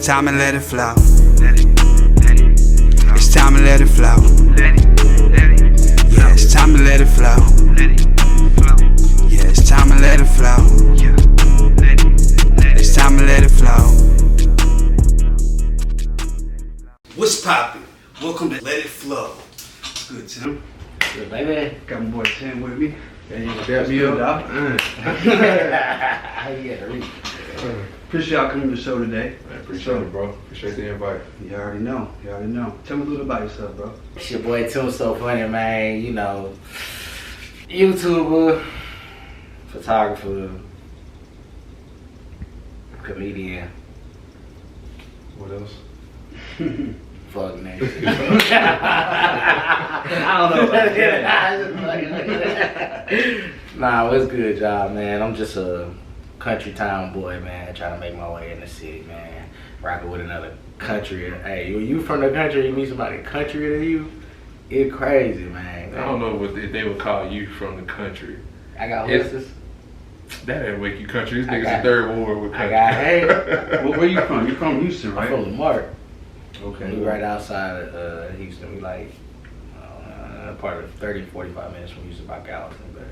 Time to let it flow. It's time to let it flow. Yeah, it's time to let it flow. Yeah, it's time to let it flow. It's time to let it flow. What's poppin'? Welcome to Let It Flow. Good, Tim. Good, baby. Got my boy Tim with me. Yeah, you That's me up. How you get read? Appreciate y'all coming to the show today. I appreciate it, bro. Appreciate the invite. You already know. Tell me a little about yourself, bro. It's your boy Tim, so funny, man. You know, YouTuber, photographer, comedian. What else? Fuck name. I don't know about that. Nah, what's good, y'all, man? I'm just a country town boy, man, trying to make my way in the city, man. Rocking with another country. Hey, when you from the country, you meet somebody country than you, it's crazy, man. I don't know what they would call you from the country. I got horses. That didn't make you country. This nigga's a third ward with country. I got hay. Where you from? You from Houston, right? I'm from Lamar. Okay. We right outside of Houston. We like part of 30, 45 minutes from Houston by Galveston, but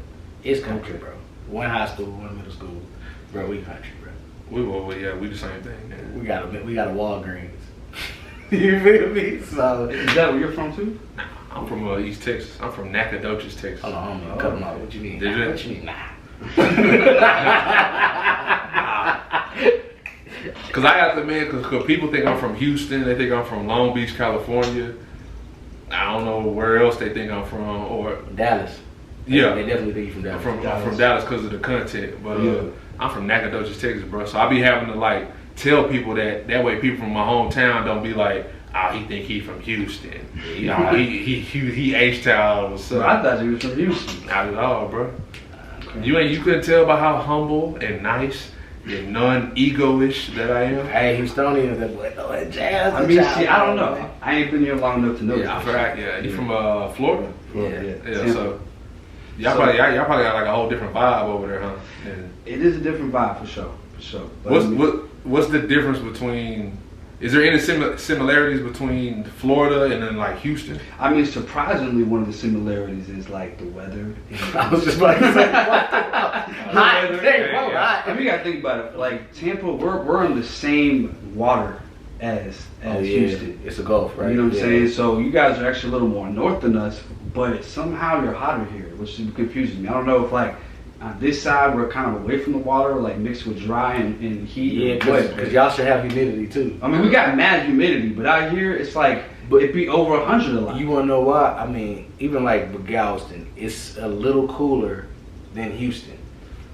it's country, bro. One high school, one middle school. Bro, we country, bro. We the same thing. Man. We got a Walgreens. You feel me? So Is that where you're from too? Nah, I'm from East Texas. I'm from Nacogdoches, Texas. hold on, homie. Cut them off. What you mean? Did you? What you mean? Nah. Cause I have to, man. Cause people think I'm from Houston. They think I'm from Long Beach, California. I don't know where else they think I'm from, or Dallas. yeah. They definitely think you from Dallas. I'm from Dallas because of the content, but Yeah. I'm from Nacogdoches, Texas, bro. So I be having to like tell people that way people from my hometown don't be like, oh, he think he from Houston. You know, he H-Town. What's So up? I thought you was from Houston. Not at all, bro. Okay. You couldn't tell by how humble and nice and non-ego-ish that I am. Hey, Houstonian, that boy know that jazz. I mean, see, I don't know. I ain't been here long enough to know. Yeah, I forgot. Yeah, you from Florida? Yeah. Yeah. So y'all probably got like a whole different vibe over there, huh? Yeah. It is a different vibe for sure. But What's the difference between? Is there any similarities between Florida and then like Houston? I mean, surprisingly, one of the similarities is like the weather. I was just about to say, what the hell? Hot. weather. Dang, bro, hot. I mean, you gotta think about it. Like Tampa, we're on the same water as Houston. It's a Gulf, right? You know what I'm Yeah. saying? So you guys are actually a little more north than us, but somehow you're hotter here, which confuses me. I don't know if like on this side we're kind of away from the water, like mixed with dry and heat. Yeah, or because what. y'all should have humidity too. I mean, we got mad humidity, but out here it's like it be over 100 a lot. You want to know why? I mean, even like with Galveston, it's a little cooler than Houston.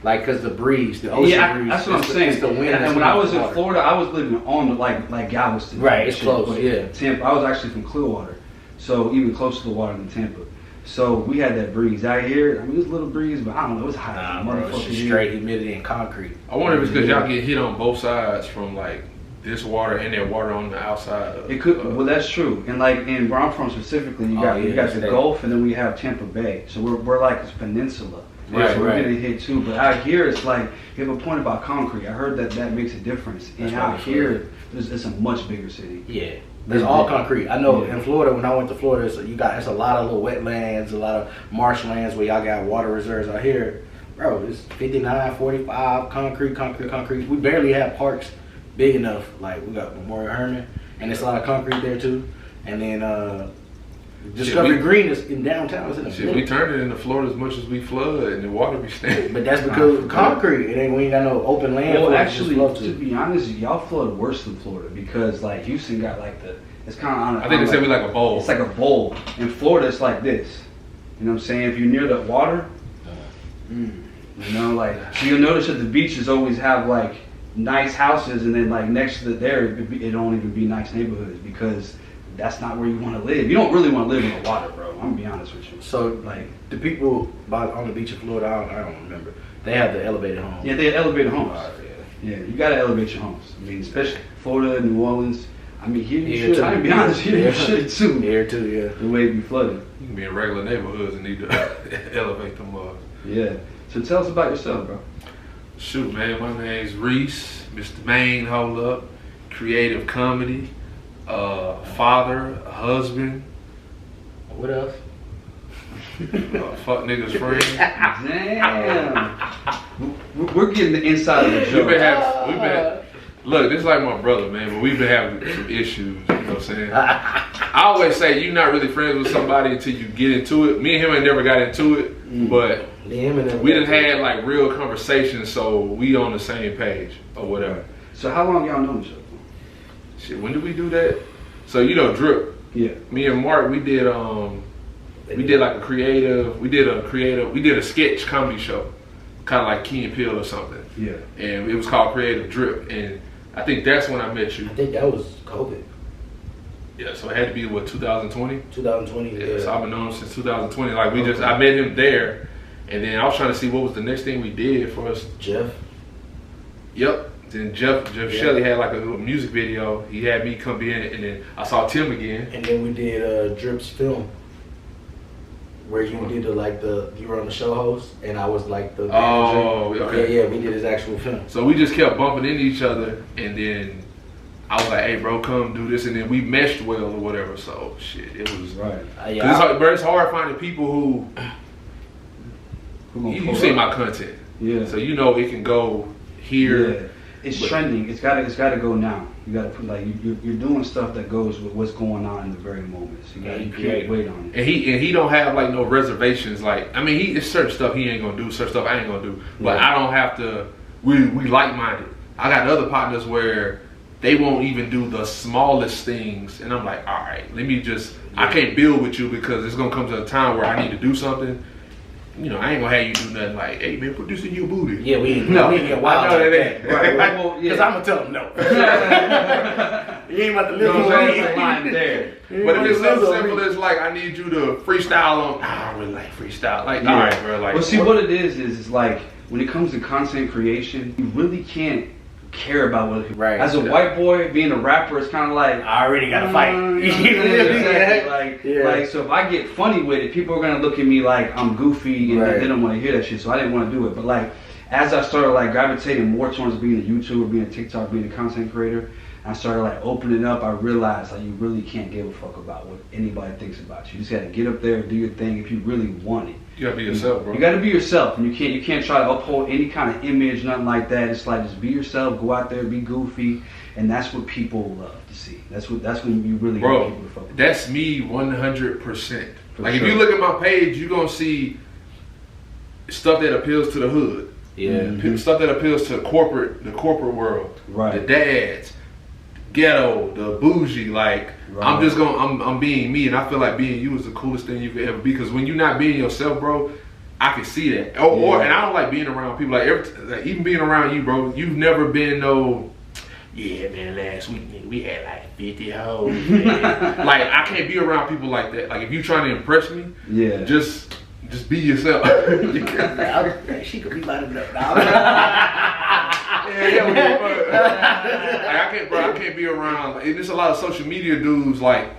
Like, cause the breeze, the ocean breeze. That's what I'm saying. It's the wind. And when I was in Florida, I was living on the like Galveston. Right, it's shit, close, but yeah. Tampa, I was actually from Clearwater, so even closer to the water than Tampa. So we had that breeze out here. I mean, it was a little breeze, but I don't know, it was hot. Nah, bro, it's just straight humidity and concrete. I wonder if it's because y'all get hit on both sides from like this water and that water on the outside. It could. Well, that's true. And like in where I'm from specifically, you got the Gulf, and then we have Tampa Bay. So we're like this peninsula. Right, so we're right. getting hit too. But out here, it's like you have a point about concrete. I heard that makes a difference. And That's out right. here, it's a much bigger city. Yeah. There's all concrete. I know Yeah. in Florida, when I went to Florida, it's a lot of little wetlands, a lot of marshlands where y'all got water reserves. Out here, bro, it's 59, 45, concrete. We barely have parks big enough. Like, we got Memorial Herman, and there's a lot of concrete there too. And then Discovery Green is in downtown. It's in the middle. We turn it into Florida as much as we flood and the water be standing. But that's because of concrete. It ain't, we ain't got no open land. Well, for it to actually, just flow to be honest, y'all flood worse than Florida because like Houston got like it's kind of on. I think they said we like a bowl. It's like a bowl. In Florida, it's like this. You know what I'm saying? If you're near the water, you know, like so you'll notice that the beaches always have like nice houses, and then like next to it don't even be nice neighborhoods because that's not where you want to live. You don't really want to live in the water, bro. I'm gonna be honest with you. So like the people on the beach in Florida, I don't remember. They have the elevated homes. Yeah, they have elevated homes. Yeah. Yeah, you gotta elevate your homes. I mean, especially Florida, New Orleans. I mean, here you Here should. too. I'm gonna be honest, here you should too. Here too, yeah. The way it be flooded. You can be in regular neighborhoods and need to elevate them up. Yeah. So tell us about yourself, bro. Shoot, man, my name's Reese, Mr. Main, hold up. creative comedy, father, husband. What else? Fuck niggas friend. Damn. We're getting the inside of the joke. We've been look, this is like my brother, man, but we've been having some issues, you know what I'm saying? I always say you're not really friends with somebody until you get into it. Me and him ain't never got into it, but we done had like real conversations, so we on the same page or whatever. So how long y'all know each other? Shit, when did we do that? So you know Drip. Yeah. Me and Mark, we did like we did a sketch comedy show. Kind of like Key and Peele or something. Yeah. And it was called Creative Drip, and I think that's when I met you. I think that was COVID. Yeah, so it had to be what 2020. 2020. Yeah. So I've been knowing him since 2020. Like I met him there, and then I was trying to see what was the next thing we did for us. Jeff. Yep. Then Jeff Shelley had like a little music video. He had me come in, and then I saw Tim again. And then we did Drip's film. Where you did you were on the show host, and I was like the manager. Oh, okay. Yeah, we did his actual film. So we just kept bumping into each other, and then I was like, "Hey, bro, come do this," and then we meshed well or whatever. So shit, it was right. It's hard finding people who you see my content, yeah. So you know it can go here. Yeah. It's trending. It's got to go now. You got to put like you're doing stuff that goes with what's going on in the very moment. So you can't wait on it. And he don't have like no reservations. Like I mean, it's certain stuff he ain't gonna do, certain stuff I ain't gonna do. But I don't have to. We like minded. I got other partners where they won't even do the smallest things, and I'm like, all right, let me just. I can't build with you because it's gonna come to a time where I need to do something. You know, I ain't gonna have you do nothing like, hey man, put this in your booty. Yeah, we ain't get wild like that. Right. Because I'm gonna tell him no. You ain't about to live the line there. But if it's something simple as like, I need you to freestyle on, I don't really like freestyle. Like, all right, bro. Like, well, see, what it is like when it comes to content creation, you really can't care about what people. Right. As a white boy, being a rapper, it's kind of like I already gotta fight. Exactly. Like, so if I get funny with it, people are gonna look at me like I'm goofy, and they don't want to hear that shit. So I didn't want to do it. But like, as I started like gravitating more towards being a YouTuber, being a TikTok, being a content creator, I started like opening up. I realized like you really can't give a fuck about what anybody thinks about you. You just gotta get up there, do your thing if you really want it. You gotta be yourself, bro. You gotta be yourself, and you can't try to uphold any kind of image, nothing like that. It's like just be yourself, go out there, be goofy, and that's what people love to see. That's when you really bro. get people to fuck with. That's me 100%. Like sure. if you look at my page, you gonna see stuff that appeals to the hood. Yeah. Stuff that appeals to the corporate world. Right. The dads, ghetto, the bougie. Like Right. I'm being me, and I feel like being you is the coolest thing you could ever be. Because when you're not being yourself, bro, I can see that. And I don't like being around people like even being around you, bro. You've never been no. Yeah, man. Last week we had like 50 hoes. Man. Like I can't be around people like that. Like if you trying to impress me, just be yourself. She could be lighting up. I can't be around. Like, there's a lot of social media dudes. Like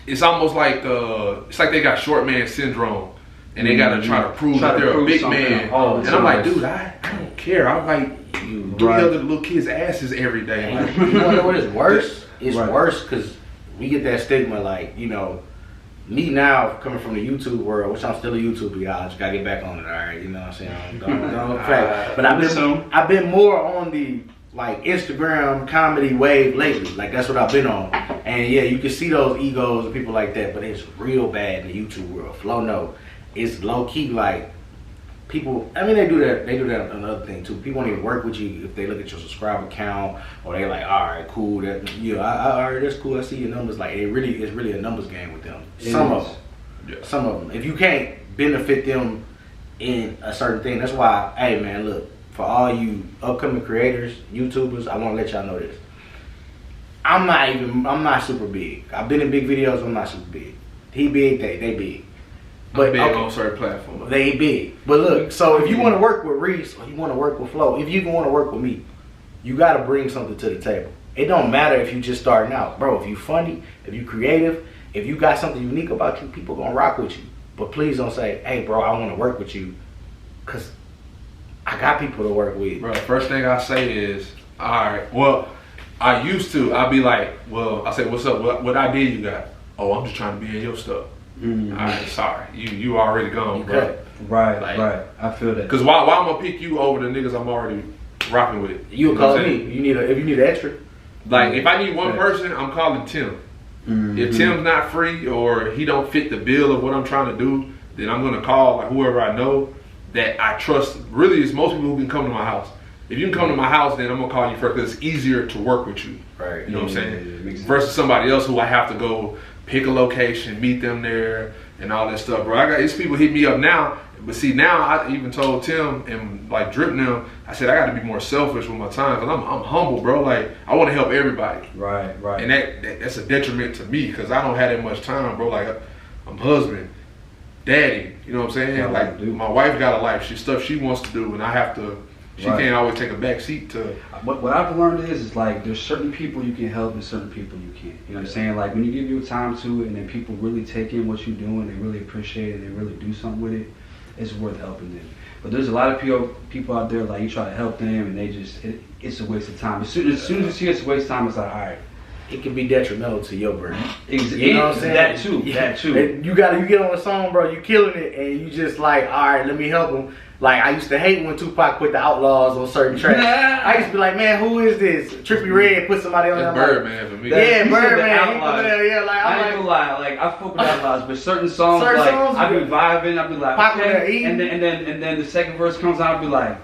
it's almost like it's like they got short man syndrome, and they gotta try to prove that they're a big man. And I'm like, dude, I don't care. I'm like, you do other little kids' asses every day. Like, you wanna know what is worse? It's worse because we get that stigma. Like me now coming from the YouTube world, which I'm still a YouTuber, y'all. I just gotta get back on it, all right? You know what I'm saying? Don't fact. But I've been more on the like Instagram comedy wave lately. Like that's what I've been on. And yeah, you can see those egos and people like that, but it's real bad in the YouTube world. Phlo no, it's low key like people. I mean, they do that. They do that another thing too. People won't even work with you if they look at your subscriber count or they like, all right, cool. That all right, that's cool. I see your numbers. Like it's really a numbers game with them. Some of them. If you can't benefit them in a certain thing, that's why. Hey man, look, for all you upcoming creators, YouTubers, I want to let y'all know this. I'm not super big. I've been in big videos. I'm not super big. He big, they big. But big on certain platforms. They ain't big. But look, so if you want to work with Reese or you want to work with Phlo, if you want to work with me, you got to bring something to the table. It don't matter if you just starting out. Bro, if you funny, if you creative, if you got something unique about you, people going to rock with you. But please don't say, hey, bro, I want to work with you because I got people to work with. Bro, first thing I say is, all right, well, I used to. I'd be like, well, I say, what's up? What idea you got? Oh, I'm just trying to be in your stuff. Mm-hmm. All right, sorry, you already gone, bro. Right, Like, right. I feel that. Cause why I'm gonna pick you over the niggas I'm already rocking with? You know call what I'm me. saying? If you need an extra. Like if I need one Yeah. person, I'm calling Tim. Mm-hmm. If Tim's not free or he don't fit the bill of what I'm trying to do, then I'm gonna call like whoever I know that I trust. Really, it's most people who can come to my house. If you can come to my house, then I'm gonna call you first because it's easier to work with you. Right. You know what I'm saying? Yeah, makes sense. Versus somebody else who I have to go pick a location, meet them there, and all that stuff, bro. These people hit me up now, but see now I even told Tim and like Drip now, I said I got to be more selfish with my time because I'm humble, bro. Like I want to help everybody. Right, right. And that's a detriment to me because I don't have that much time, bro. Like I'm husband, daddy, you know what I'm saying? Yeah, like dude. my wife got a life, stuff she wants to do, and I have to. She Right. can't always take a back seat to. What I've learned is like there's certain people you can help and certain people you can't. You know what I'm saying? Like when you give your time to it and then people really take in what you're doing, they really appreciate it, they really do something with it, it's worth helping them. But there's a lot of people out there like you try to help them and they just it's a waste of time. As soon as you see it's a waste of time, it's like all right. It can be detrimental to your brand. You know what I'm saying? That too. You get on a song, bro. You killing it, and you just like, all right, let me help him. Like I used to hate when Tupac put the Outlaws on certain tracks. I used to be like, man, who is this? Trippie Redd put somebody on That's there. Birdman for me. Yeah, You said the Birdman. Outlaws. Yeah, like I ain't I'm gonna like, lie, like I fuck with Outlaws, but certain songs, Certain like songs, I be vibing, I be like, Popular okay, eating. and then the second verse comes out, I be like,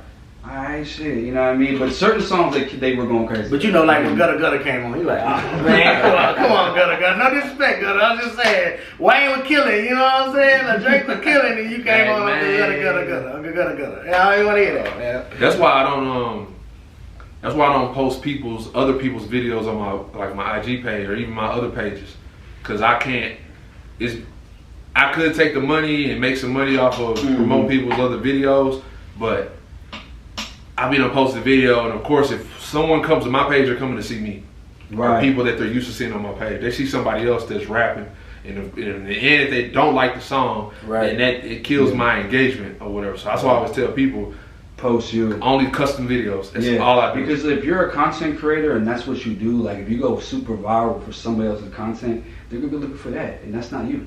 alright, shit, you know what I mean? But certain songs they were going crazy. but you know, like when Gutter Gutter came on, you like, oh man, come on, Gutter Gutter. No disrespect, Gutter. I'm just saying, Wayne was killing. You know what I'm saying? Like Drake was killing, and you came on Man. Gutter Gutter. Yeah, I don't want to hear that, man. That's why I don't. That's why I don't post other people's videos on my IG page or even my other pages, cause I can't. I could take the money and make some money off of promote people's other videos, but I be done post a video, and of course, if someone comes to my page, they're coming to see me. Or people that they're used to seeing on my page. They see somebody else that's rapping, and in the end, if they don't like the song, then it kills my engagement or whatever. So that's why I always tell people, post you only custom videos. That's all I do. Because if you're a content creator and that's what you do, like if you go super viral for somebody else's content, they're gonna be looking for that, and that's not you.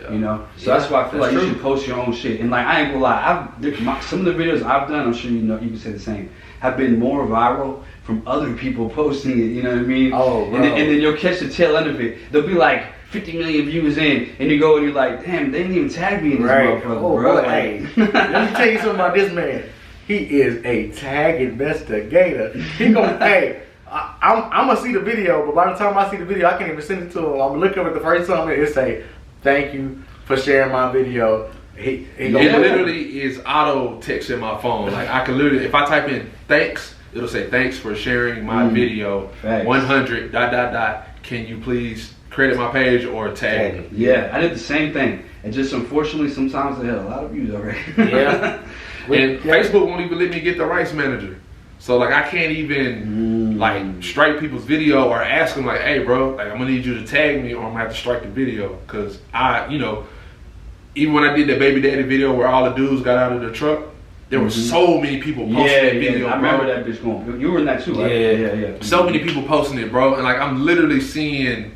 You know, so that's why I feel like you should post your own shit. And like I ain't gonna lie, some of the videos I've done, I'm sure you can say the same, have been more viral from other people posting it. You know what I mean? Oh, bro. And then you'll catch the tail end of it. There'll be like 50 million views in, and you go and you're like, damn, they didn't even tag me in this motherfucker, bro. Boy, hey, let me tell you something about this man. He is a tag investigator. He gonna I'm gonna see the video, but by the time I see the video, I can't even send it to him. I'm gonna look up at the first song and it say, "Thank you for sharing my video." It literally is auto text in my phone. Like I can literally, if I type in thanks, it'll say thanks for sharing my video. 100 ... Can you please credit my page or tag me? Yeah, I did the same thing. And just unfortunately, sometimes they had a lot of views already. Yeah. And Facebook won't even let me get the rights manager. So like I can't even like strike people's video or ask them like, hey bro, like I'm gonna need you to tag me or I'm gonna have to strike the video. Cause even when I did that baby daddy video where all the dudes got out of the truck, there were so many people posting that video. I remember that bitch going. You were in that too, right? Yeah. So many people posting it, bro. And like I'm literally seeing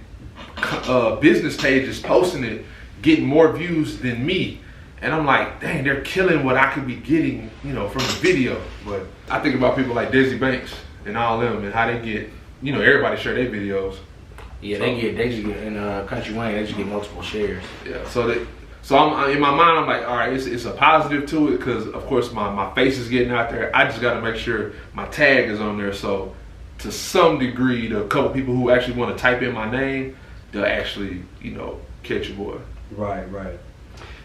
business pages posting it, getting more views than me. And I'm like, dang, they're killing what I could be getting, from the video. But I think about people like Desi Banks and all them and how they get, everybody share their videos. Yeah, they just get in Country Wayne, they just get multiple shares. Yeah, so I'm in my mind, I'm like, all right, it's a positive to it because of course my face is getting out there. I just got to make sure my tag is on there. So to some degree, the couple people who actually want to type in my name, they'll actually, catch your boy. Right.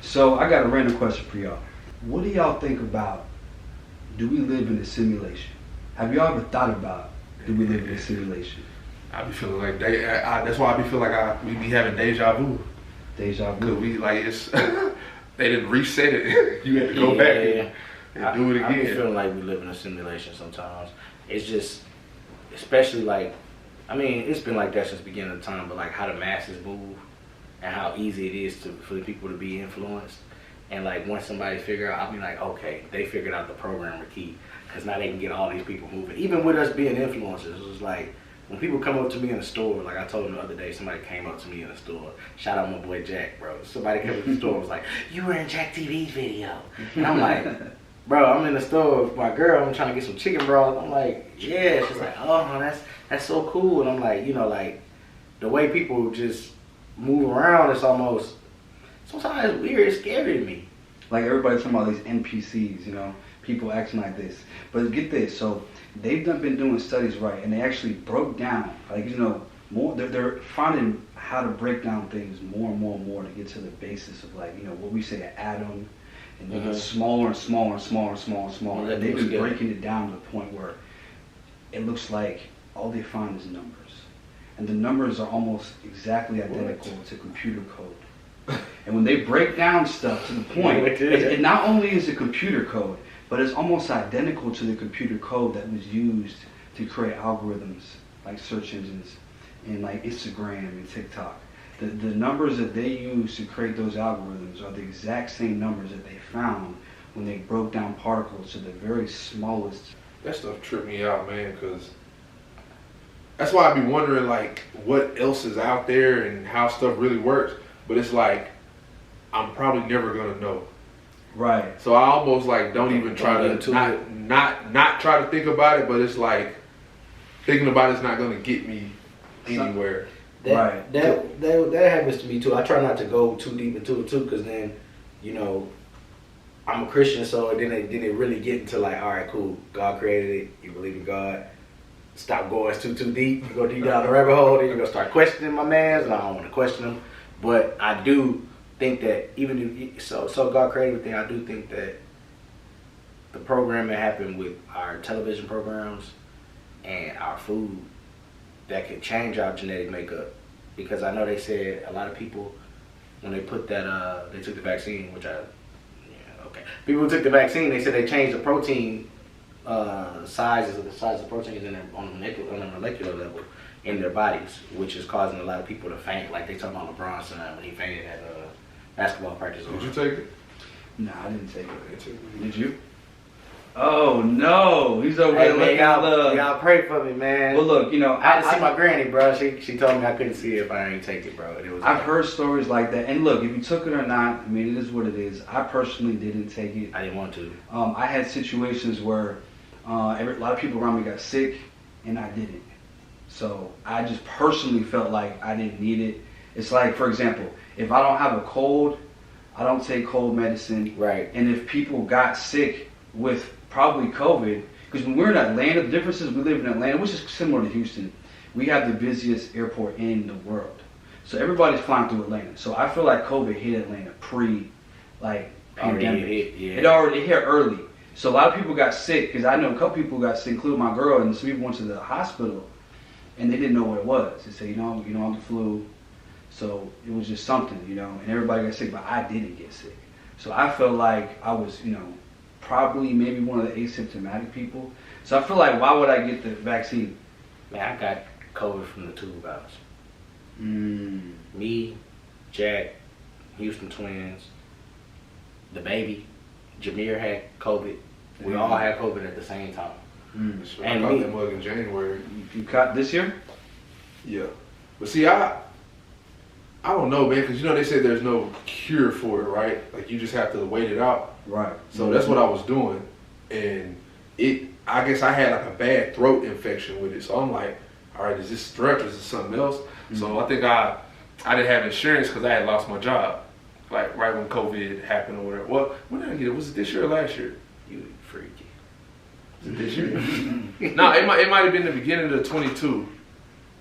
So I got a random question for y'all. What do y'all think about, do we live in a simulation? Have y'all ever thought about, do we live in a simulation? I be feeling like that's why I be feeling like we be having deja vu. Deja vu. Cause we like it's they didn't reset it. You had to go back and do it again. I be feeling like we live in a simulation sometimes. It's just, especially like, it's been like that since the beginning of time. But like how the masses move and how easy it is for the people to be influenced. And like once somebody figure out, I'll be like, okay, they figured out the programmer key, because now they can get all these people moving. Even with us being influencers, it's like when people come up to me in the store, like I told them the other day, somebody came up to me in the store. Shout out my boy Jack, bro. Somebody came up to the store and was like, "You were in Jack TV's video," and I'm like, "Bro, I'm in the store with my girl. I'm trying to get some chicken broth." I'm like, "Yeah." She's like, "Oh, that's so cool." And I'm like, you know, like the way people just move around, it's almost sometimes it's weird. It's scary to me. Like everybody's talking about these NPCs, you know, people acting like this. But get this, so they've been doing studies, right, and they actually broke down, like, you know, more. They're finding how to break down things more and more and more to get to the basis of, like, you know, what we say an atom, and they get smaller and smaller and smaller and smaller and smaller. And they've been breaking it down to the point where it looks like all they find is numbers, and the numbers are almost exactly identical to computer code. And when they break down stuff to the point, it not only is it computer code, but it's almost identical to the computer code that was used to create algorithms like search engines and like Instagram and TikTok. The numbers that they use to create those algorithms are the exact same numbers that they found when they broke down particles to the very smallest. That stuff tripped me out, man, because that's why I be wondering, like, what else is out there and how stuff really works. But it's like, I'm probably never gonna know. Right. So I almost like don't even try to not try to think about it, but it's like thinking about it's not gonna get me anywhere. That happens to me too. I try not to go too deep into it too, because then, you know, I'm a Christian, so then it really get into like, all right, cool, God created it, you believe in God. Stop going too deep. You go deep down the rabbit hole, then you're gonna start questioning my mans, and I don't want to question them. But I do think that even if so God created everything, I do think that the program that happened with our television programs and our food, that could change our genetic makeup. Because I know they said a lot of people, when they put that they took the vaccine, people who took the vaccine, they said they changed the protein sizes of the size of proteins in their, on a molecular level in their bodies, which is causing a lot of people to faint. Like they talking about LeBron's son when he fainted at basketball practice. Did you take it? No, I didn't take it. Did you? Oh no, he's over there looking y'all pray for me, man. Well, look, you know, I had to see my granny, bro. She told me I couldn't see it if I didn't take it, bro. And it was. I've heard stories like that, and look, if you took it or not, I mean, it is what it is. I personally didn't take it. I didn't want to. I had situations where a lot of people around me got sick, and I didn't. So I just personally felt like I didn't need it. It's like, for example, if I don't have a cold, I don't take cold medicine. Right. And if people got sick with probably COVID, because when we're in Atlanta, the difference is we live in Atlanta, which is similar to Houston. We have the busiest airport in the world. So everybody's flying through Atlanta. So I feel like COVID hit Atlanta pandemic. It already hit early. So a lot of people got sick, because I know a couple people got sick, including my girl, and some people went to the hospital and they didn't know what it was. They said, you know, I'm the flu. So it was just something, and everybody got sick, but I didn't get sick. So I felt like I was, probably maybe one of the asymptomatic people. So I feel like, why would I get the vaccine? Man, I got COVID from the tube virus. Me, Jack, Houston Twins, the baby, Jameer had COVID. We all had COVID at the same time. And I got that mug in January. You caught this year? Yeah. But see, I don't know, man, because they say there's no cure for it, right? Like you just have to wait it out. Right. So that's what I was doing, and I guess I had like a bad throat infection with it. So I'm like, all right, is this strep? Is this something else? Mm-hmm. So I think I didn't have insurance because I had lost my job, like right when COVID happened or whatever. Well, when did I get it? Was it this year or last year? You freaky. Was it this year? No, it might have been the beginning of 22.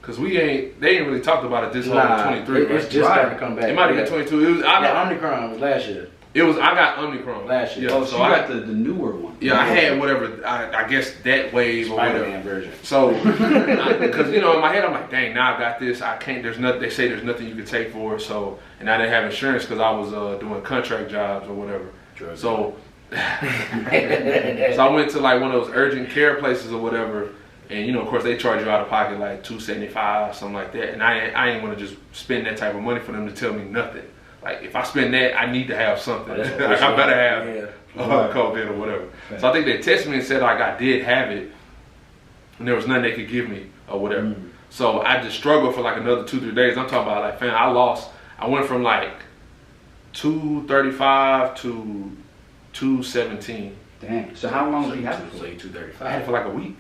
Cause they ain't really talked about it this whole 23. It's just starting to come back. It might have been 22. Omicron was last year. I got Omicron last year. Yeah, so I got the newer one. Yeah, I had whatever. I guess that wave or whatever version. So, because in my head I'm like, dang, now I got this. I can't. There's nothing. They say there's nothing you can take for it. So, and I didn't have insurance because I was doing contract jobs or whatever. So I went to like one of those urgent care places or whatever. And of course, they charge you out of pocket like $275, something like that. And I ain't want to just spend that type of money for them to tell me nothing. Like if I spend that, I need to have something. Like I better have COVID or whatever. Right. So I think they tested me and said like I did have it, and there was nothing they could give me or whatever. So I just struggled for like another 2-3 days. I'm talking about like, fam, I went from like 235 to 217. Dang. So how long did you have it for? So you I had it 235. for like a week.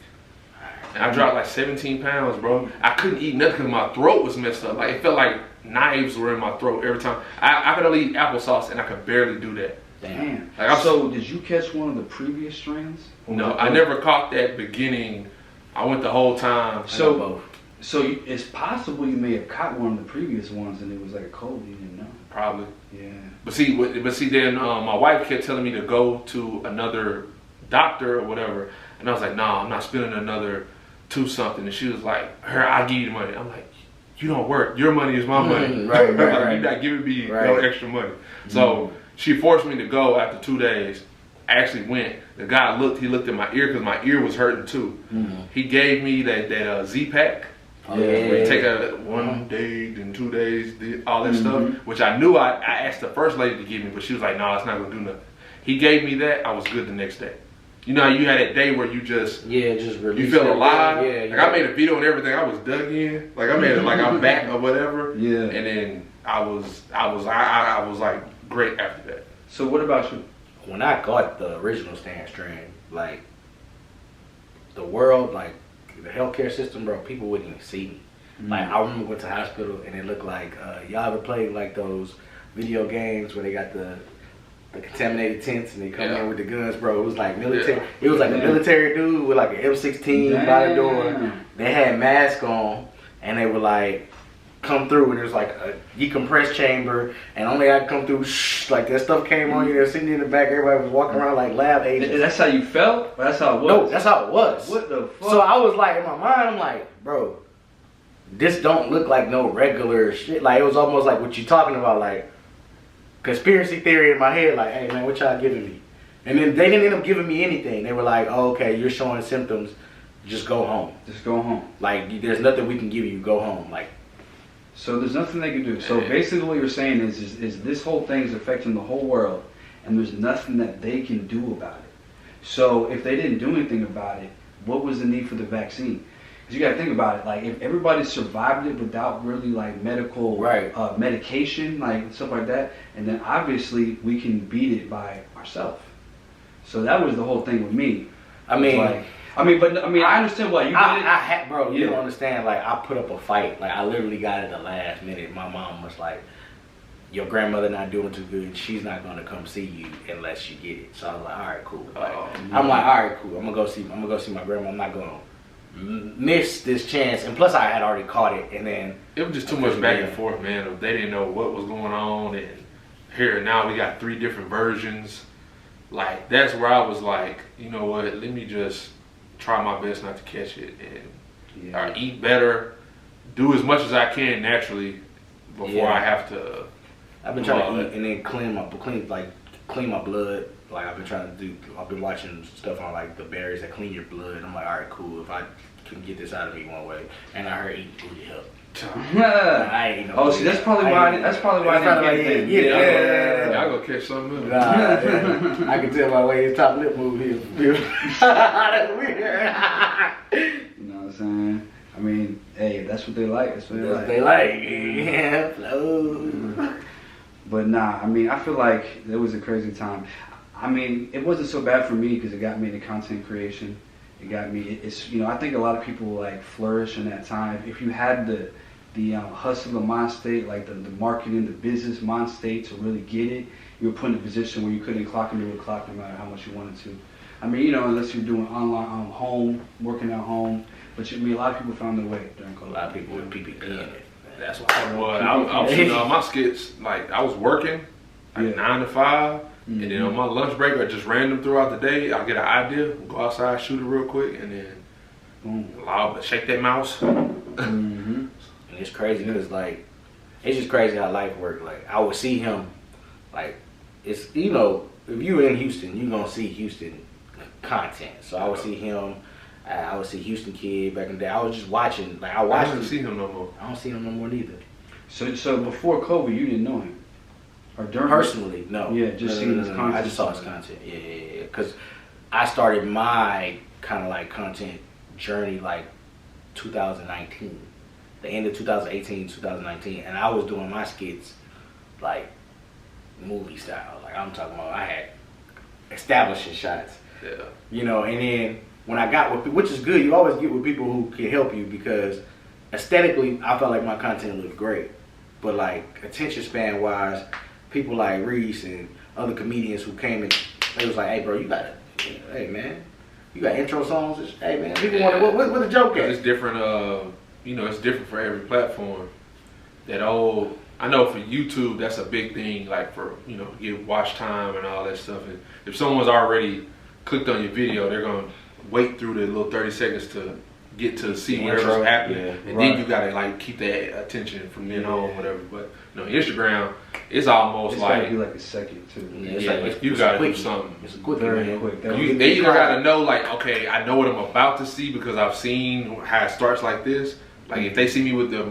And I dropped like 17 pounds, bro. I couldn't eat nothing because my throat was messed up. Like, it felt like knives were in my throat every time. I could only eat applesauce, and I could barely do that. Damn. Like, So did you catch one of the previous strands? No, I never caught that beginning. I went the whole time. So it's possible you may have caught one of the previous ones, and it was like a cold. You didn't know. Probably. Yeah. But see, then my wife kept telling me to go to another doctor or whatever, and I was like, nah, I'm not spending another $2 something. And she was like, I'll give you the money. I'm like, you don't work. Your money is my money. Right. You're not giving me no extra money. So she forced me to go after 2 days. I actually went. The guy he looked at my ear because my ear was hurting too. Mm-hmm. He gave me that Z-Pack. Where you take a 1 day, then 2 days, all that stuff, which I knew I asked the first lady to give me, but she was like, no, it's not going to do nothing. He gave me that. I was good the next day. You know, you had that day where you just you feel alive. Yeah. Like, I made a video and everything. I was dug in. Like, I made it like I'm back or whatever. Yeah. And then I was like great after that. So what about you? When I got the original Stan strain, like the world, like the healthcare system, bro, people wouldn't even see me. Like, I remember went to the hospital and it looked like y'all ever played like those video games where they got the contaminated tents and they come in with the guns, bro. It was like military. Yeah. It was like a military dude with like an M16 by the door. They had masks on and they were like, come through, and there's like a decompressed chamber, and only I could come through. Like that stuff came on you. They're sitting in the back. Everybody was walking around like lab agents. That's how you felt? Or that's how it was? No, that's how it was. What the fuck? So I was like, in my mind, I'm like, bro, this don't look like no regular shit. Like, it was almost like what you talking about, like conspiracy theory in my head. Like, hey man, what y'all giving me? And then they didn't end up giving me anything. They were like, oh, okay, you're showing symptoms. Just go home. Just go home. Like, there's nothing we can give you. Go home. Like. So there's nothing they can do. So basically what you're saying is this whole thing is affecting the whole world, and there's nothing that they can do about it. So if they didn't do anything about it, what was the need for the vaccine? Because you got to think about it. Like, if everybody survived it without really like medical medication, like stuff like that, and then obviously we can beat it by ourselves. So that was the whole thing with me. I understand why you did it. Bro, you don't understand. Like, I put up a fight. Like, I literally got it the last minute. My mom was like, your grandmother not doing too good. She's not going to come see you unless you get it. So I was like, all right, cool. Like, I'm like, all right, cool. I'm going to go see my grandma. I'm not going to miss this chance. And plus, I had already caught it. And then it was just too much back and forth, man. They didn't know what was going on. And here, now we got 3 different versions. Like, that's where I was like, you know what, let me just try my best not to catch it and eat better, do as much as I can naturally before I have to. I've been trying to eat and then clean my blood. Like, I've been watching stuff on like the berries that clean your blood. I'm like, all right, cool. If I can get this out of me one way, and I heard eating booty help. I ain't no see, that's probably why I didn't get it. Yeah, I go catch something else. I can tell by the way his top lip move here. That's weird. You know what I'm saying? I mean, hey, if that's what they like, that's what they like. Yeah, Phlo. But nah, I mean, I feel like it was a crazy time. I mean, it wasn't so bad for me because it got me into content creation. It got me. It's I think a lot of people like flourish in that time. If you had the hustle and mind state, like the marketing, the business mind state to really get it, you were put in a position where you couldn't clock into a clock no matter how much you wanted to. I mean, unless you're doing online, home, working at home. But a lot of people found their way during COVID. A lot of people with PPP in it. That's why I was shooting all my skits. Like, I was working like 9 to 5. And then on my lunch break or just random throughout the day, I'll get an idea, go outside, shoot it real quick, and then shake that mouse. And it's crazy because, like, it's just crazy how life works. Like, I would see him, like, it's, if you in Houston, you're going to see Houston content. So I would see him, I would see Houston Kid back in the day. I was just watching, like, I don't see him no more. I don't see him no more neither. So before COVID, you didn't know him? Or during personally, no. Yeah, just seeing his content. I just saw his content. Yeah. Because I started my kind of like content journey like 2019. the end of 2018, 2019, and I was doing my skits like movie style. Like I'm talking about, I had establishing shots. Yeah. You know, and then when I got with, which is good, you always get with people who can help you because aesthetically, I felt like my content looked great. But like attention span wise, people like Reese and other comedians who came and they was like, hey bro, hey man, you got intro songs? Hey man, people want to, what the joke at? It's different, you know, it's different for every platform. I know for YouTube, that's a big thing, like for, you know, get watch time and all that stuff. And if someone's already clicked on your video, they're going to wait through the little 30 seconds to get to see whatever's happening. Yeah, and then you got to like keep that attention from then on, whatever. But, you know, Instagram, it's almost it's like. It's got to be like a second too. Yeah, you got to do something. It's a quick, very quick. They either got to know, like, okay, I know what I'm about to see because I've seen how it starts like this. Like, if they see me with the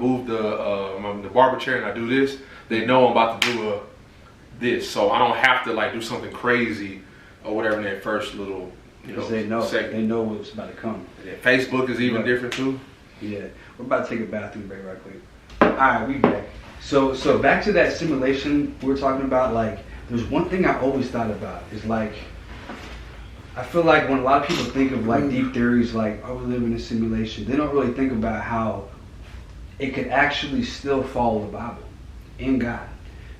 barber chair and I do this, they know I'm about to do this. So I don't have to, like, do something crazy or whatever in that first little, you know, second. They know what's about to come. And Facebook is even different, too. Yeah. We're about to take a bathroom break right quick. All right, we back. So back to that simulation we were talking about, like, there's one thing I always thought about is, like, I feel like when a lot of people think of like deep theories like, oh, we live in a simulation, they don't really think about how it could actually still follow the Bible and God.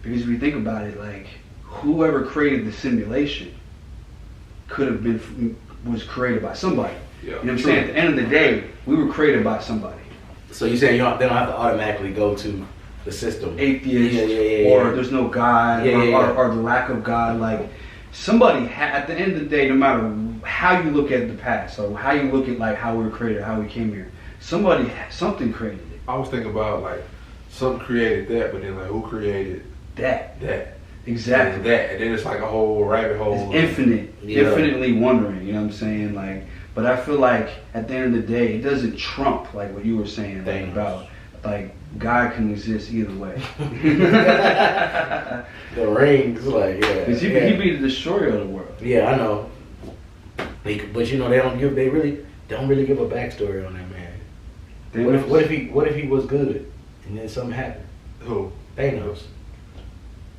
Because if you think about it, like whoever created the simulation was created by somebody. Yeah. You know what I'm saying? At the end of the day, we were created by somebody. So you're saying they don't have to automatically go to the system? Atheist, or there's no God, or the lack of God, like somebody at the end of the day, no matter how you look at the past or how you look at like how we were created, how we came here, something created it. I was thinking about like something created that, but then like who created that? Exactly. And that, and then it's like a whole rabbit hole. It's infinitely wondering. You know what I'm saying? Like, but I feel like at the end of the day, it doesn't trump like what you were saying like, about like God can exist either way. The rings, like, yeah. Because he'd be the destroyer of the world. Yeah, I know. But you know, they really don't give a backstory on that man. What if he was good and then something happened? Who? Thanos.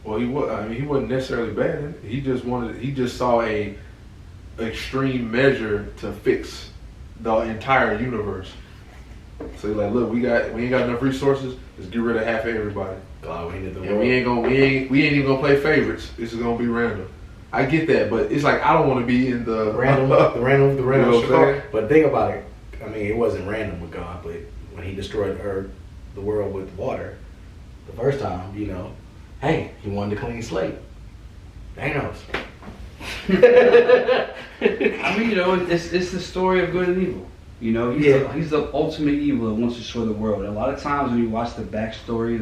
Well, he wasn't necessarily bad. He just saw a extreme measure to fix the entire universe. So he's like, look, we ain't got enough resources. Let's get rid of half of everybody. God, we ain't even gonna play favorites. This is gonna be random. I get that, but it's like I don't want to be in the random. You know what I'm saying? But think about it. I mean, it wasn't random with God, but when He destroyed the earth, the world with water, the first time, you know, hey, He wanted a clean slate. Thanos. I mean, you know, it's the story of good and evil. You know, he's the ultimate evil that wants to destroy the world. And a lot of times when you watch the backstory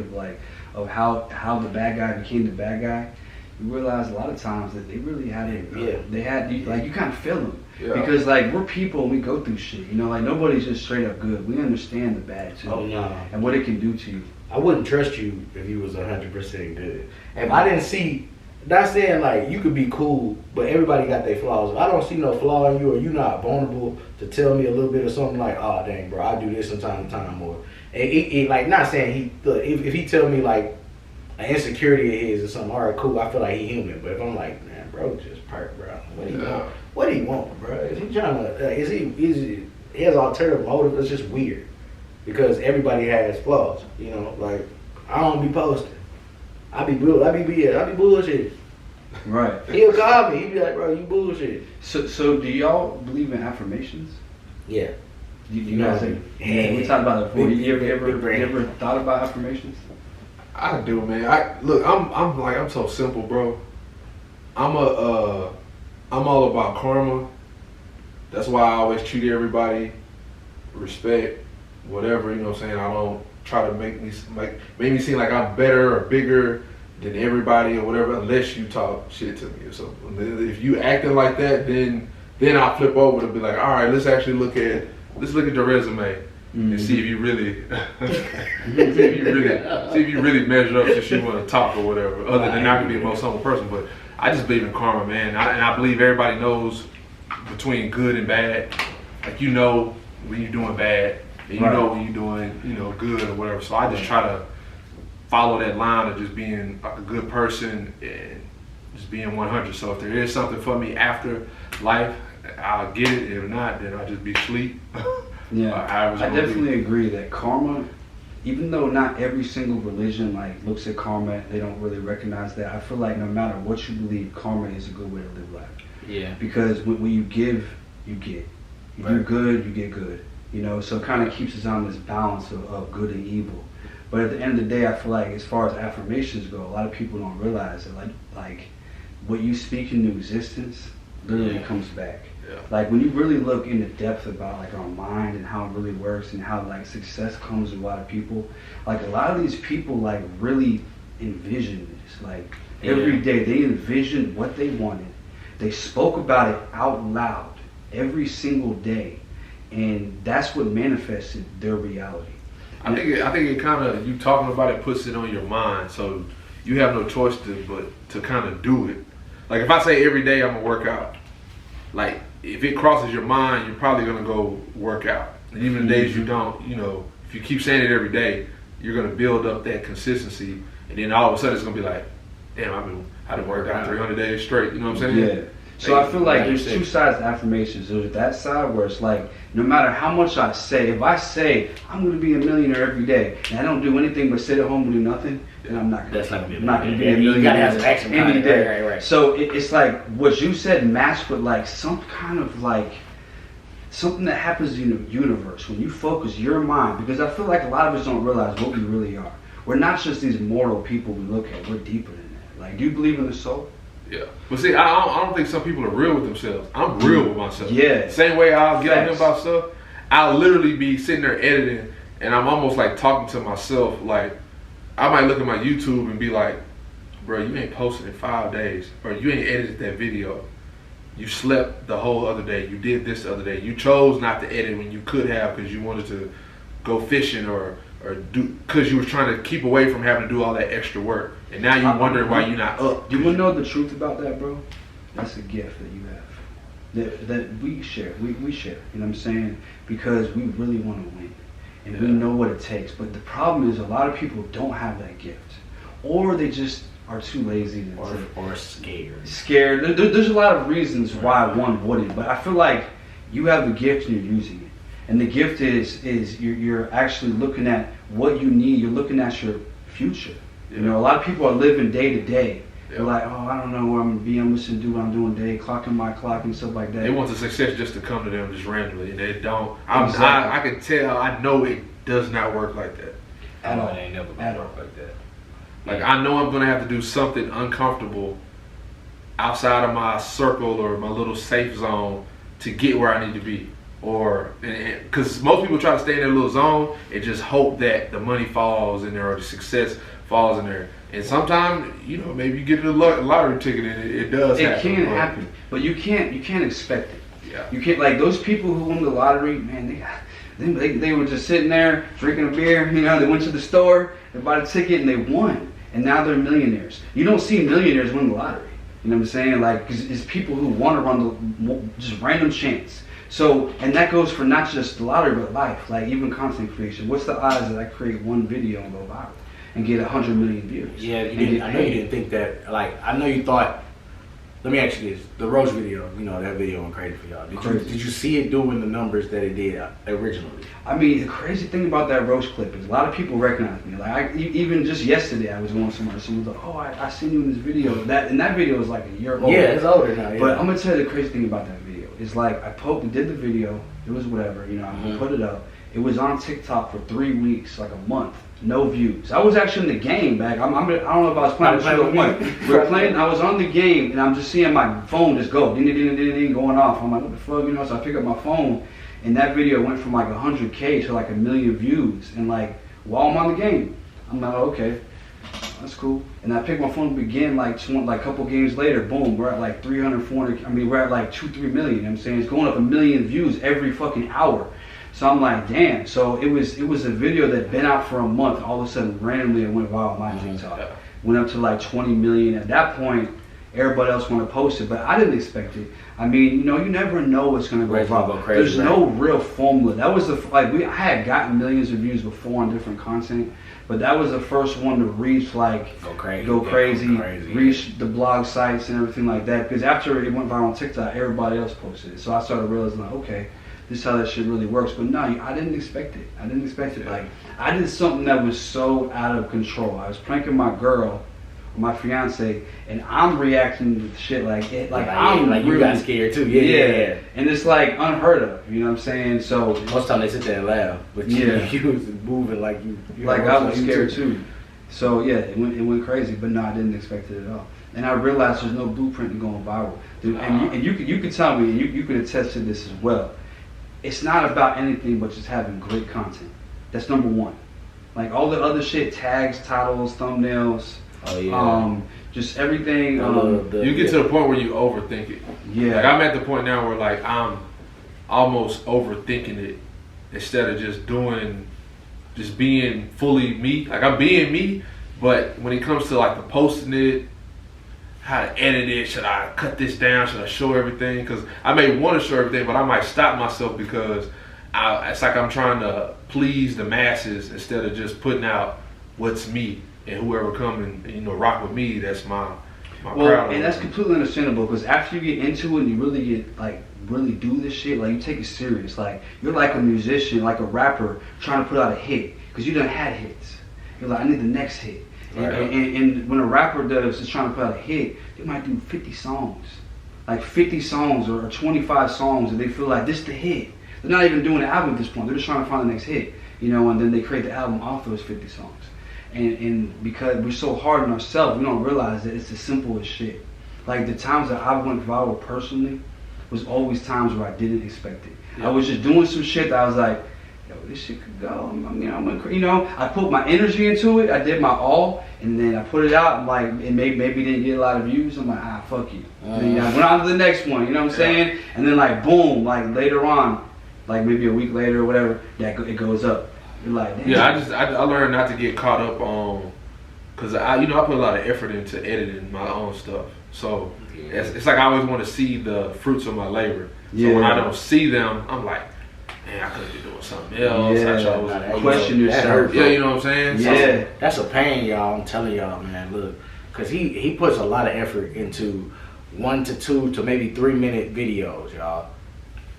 of how the bad guy became the bad guy, you realize a lot of times that they really had it. You kind of feel them. Yeah. Because like we're people and we go through shit. You know, like nobody's just straight up good. We understand the bad too. Oh no. And what it can do to you. I wouldn't trust you if you was 100% good. If I didn't see. Not saying like you could be cool, but everybody got their flaws. If I don't see no flaw in you, or you not vulnerable to tell me a little bit of something like, oh dang, bro, I do this from time to time, or like not saying if he tell me like an insecurity of his or something, all right, cool, I feel like he human. But if I'm like, man, bro, just perk, bro, what do he want, bro? Is he trying to? He has alternative motive? It's just weird because everybody has flaws, you know. Like I don't be posting. I be bullshit. Right. He'll call me. He'll be like, bro, you bullshit. So do y'all believe in affirmations? Yeah. You guys we talked about it before. You ever thought about affirmations? I do, man. I'm so simple, bro. I'm all about karma. That's why I always treat everybody respect, whatever, you know what I'm saying? I don't try to make me seem like I'm better or bigger than everybody or whatever, unless you talk shit to me or something. If you acting like that, then I'll flip over to be like, all right, let's look at your resume and see if you really see if you really measure up since you want to talk or whatever. Other than not to be the most humble person, but I just believe in karma, man. And I believe everybody knows between good and bad. Like you know when you're doing bad, and you know when you're doing, you know, good or whatever. So I just try to follow that line of just being a good person and just being 100. So if there is something for me after life, I'll get it. If not, then I'll just be asleep. Yeah, I definitely agree that karma, even though not every single religion like looks at karma, they don't really recognize that. I feel like no matter what you believe, karma is a good way to live life. Yeah. Because when you give, you get. You do good, you get good. You know, so it kind of keeps us on this balance of good and evil. But at the end of the day, I feel like as far as affirmations go, a lot of people don't realize that like what you speak into existence literally comes back. Yeah. Like when you really look into depth about like our mind and how it really works and how like success comes to a lot of people, like a lot of these people like really envision this. Like every day they envisioned what they wanted. They spoke about it out loud every single day, and that's what manifested their reality. I think it kind of, you talking about it puts it on your mind, so you have no choice to kind of do it. Like if I say every day I'm gonna work out, like if it crosses your mind, you're probably gonna go work out. And even the days you don't, you know, if you keep saying it every day, you're gonna build up that consistency, and then all of a sudden it's gonna be like, damn, I done worked out 300 days straight. You know what I'm saying? Yeah. So I feel like there's two sides to affirmations. There's that side where it's like, no matter how much I say, if I say I'm going to be a millionaire every day, and I don't do anything but sit at home and do nothing, then I'm not going to. That's not going to be a millionaire. You got to have some action any day. Right. So it's like what you said matched with like some kind of like something that happens in the universe when you focus your mind. Because I feel like a lot of us don't realize what we really are. We're not just these mortal people we look at. We're deeper than that. Like, do you believe in the soul? Yeah, but see, I don't think some people are real with themselves. I'm real with myself. Yeah. Same way I'll get on him about stuff, I'll literally be sitting there editing, and I'm almost like talking to myself. Like, I might look at my YouTube and be like, bro, you ain't posted in 5 days, or you ain't edited that video. You slept the whole other day. You did this the other day. You chose not to edit when you could have because you wanted to go fishing or do, because you were trying to keep away from having to do all that extra work. And now you're wondering why you're not up. You want to know the truth about that, bro? That's a gift that you have. That we share. We share. You know what I'm saying? Because we really want to win. And we know what it takes. But the problem is a lot of people don't have that gift. Or they just are too lazy to or scared. Scared. There's a lot of reasons why one wouldn't. But I feel like you have the gift and you're using it. And the gift is you're actually looking at what you need. You're looking at your future. You know, a lot of people are living day to day. They're like, oh, I don't know where I'm gonna be. I'm just gonna do what I'm doing today, clocking my clock and stuff like that. They want the success just to come to them just randomly, and they don't. Exactly. I can tell. I know it does not work like that. At all. It ain't never gonna work like that. Like I know I'm gonna have to do something uncomfortable outside of my circle or my little safe zone to get where I need to be. Or because most people try to stay in their little zone and just hope that the money falls in there or the success falls in there. And sometimes, you know, maybe you get a lottery ticket and it does happen. It can happen, but you can't expect it. Yeah. You can't, like those people who won the lottery, man. They were just sitting there drinking a beer. You know, they went to the store, they bought a ticket, and they won. And now they're millionaires. You don't see millionaires win the lottery. You know what I'm saying? Like, it's people who want to run just random chance. So, and that goes for not just the lottery, but life, like even content creation. What's the odds that I create one video and go viral and get 100 million views? Yeah, I know you didn't think that. Like, I know you thought. Let me ask you this: the roast video, you know, that video went crazy for y'all. Did you see it doing the numbers that it did originally? I mean, the crazy thing about that roast clip is a lot of people recognize me. Like, even just yesterday, I was going somewhere. Someone was like, "Oh, I seen you in this video." And that video was like a year old. Yeah, it's older now. Yeah. But I'm gonna tell you the crazy thing about that video. It's like we did the video. It was whatever, you know. I'm gonna put it up. It was on TikTok for 3 weeks, like a month. No views. I was actually in the game back. I don't know if I was playing the show or what. We were playing. I was on the game, and I'm just seeing my phone just go ding ding ding ding ding going off. I'm like, what the fuck, you know? So I pick up my phone, and that video went from like 100K to like 1 million views. And like while I'm on the game, I'm like, oh, okay, that's cool. And I pick my phone up again, like a couple games later, boom, we're at like 300, 400. I mean, we're at like 2-3 million. You know what I'm saying? It's going up 1 million views every fucking hour. So I'm like, damn. So it was a video that been out for a month. All of a sudden, randomly, it went viral on my TikTok. Went up to like 20 million. At that point, everybody else want to post it, but I didn't expect it. I mean, you know, you never know what's gonna go Right, viral. go crazy, There's right. no real formula. That was I had gotten millions of views before on different content, but that was the first one to reach Go crazy. reach the blog sites and everything like that. Because after it went viral on TikTok, everybody else posted it. So I started realizing, like, okay, this is how that shit really works. But no, I didn't expect it. I didn't expect it. Like, I did something that was so out of control. I was pranking my girl, my fiance, and I'm reacting to shit like it. Like I'm like really, you got scared too. Yeah. And it's like unheard of. You know what I'm saying? So Most time they sit there and laugh, but you was moving like you like I was scared too. So yeah, it went crazy. But no, I didn't expect it at all. And I realized there's no blueprint to going viral. Dude, and you could tell me, and you could attest to this as well. It's not about anything but just having great content. That's number one. Like all the other shit, tags, titles, thumbnails. Oh yeah. Just everything. You get to the point where you overthink it. Yeah. Like I'm at the point now where like I'm almost overthinking it instead of just being fully me. Like I'm being me, but when it comes to like the posting it, how to edit it, should I cut this down? Should I show everything? Because I may want to show everything, but I might stop myself because it's like I'm trying to please the masses instead of just putting out what's me. And whoever come and rock with me, that's my crowd. And that's completely understandable because after you get into it and you really get really do this shit, like you take it serious. Like you're like a musician, like a rapper trying to put out a hit because you done had hits. You're like, I need the next hit. Right. And when a rapper is trying to put out a hit, they might do 50 songs, like 50 songs or 25 songs, and they feel like this is the hit. They're not even doing the album at this point. They're just trying to find the next hit, and then they create the album off those 50 songs. And because we're so hard on ourselves, we don't realize that it's as simple as shit. Like the times that I went viral personally was always times where I didn't expect it. Yeah. I was just doing some shit that I was like, yo, this shit could go. I put my energy into it. I did my all, and then I put it out. And like, it maybe didn't get a lot of views. I'm like, fuck you. And then I went on to the next one. You know what I'm saying? And then like, boom, like later on, like maybe a week later or whatever, it goes up. You're like, damn. Yeah, I learned not to get caught up on, cause I put a lot of effort into editing my own stuff. So it's like I always want to see the fruits of my labor. So when I don't see them, I'm like, man, I could be doing something else. Yeah, question yourself. Yeah, you know what I'm saying? Yeah, that's a pain, y'all. I'm telling y'all, man. Look, cause he puts a lot of effort into 1 to 2 to maybe 3 minute videos, y'all.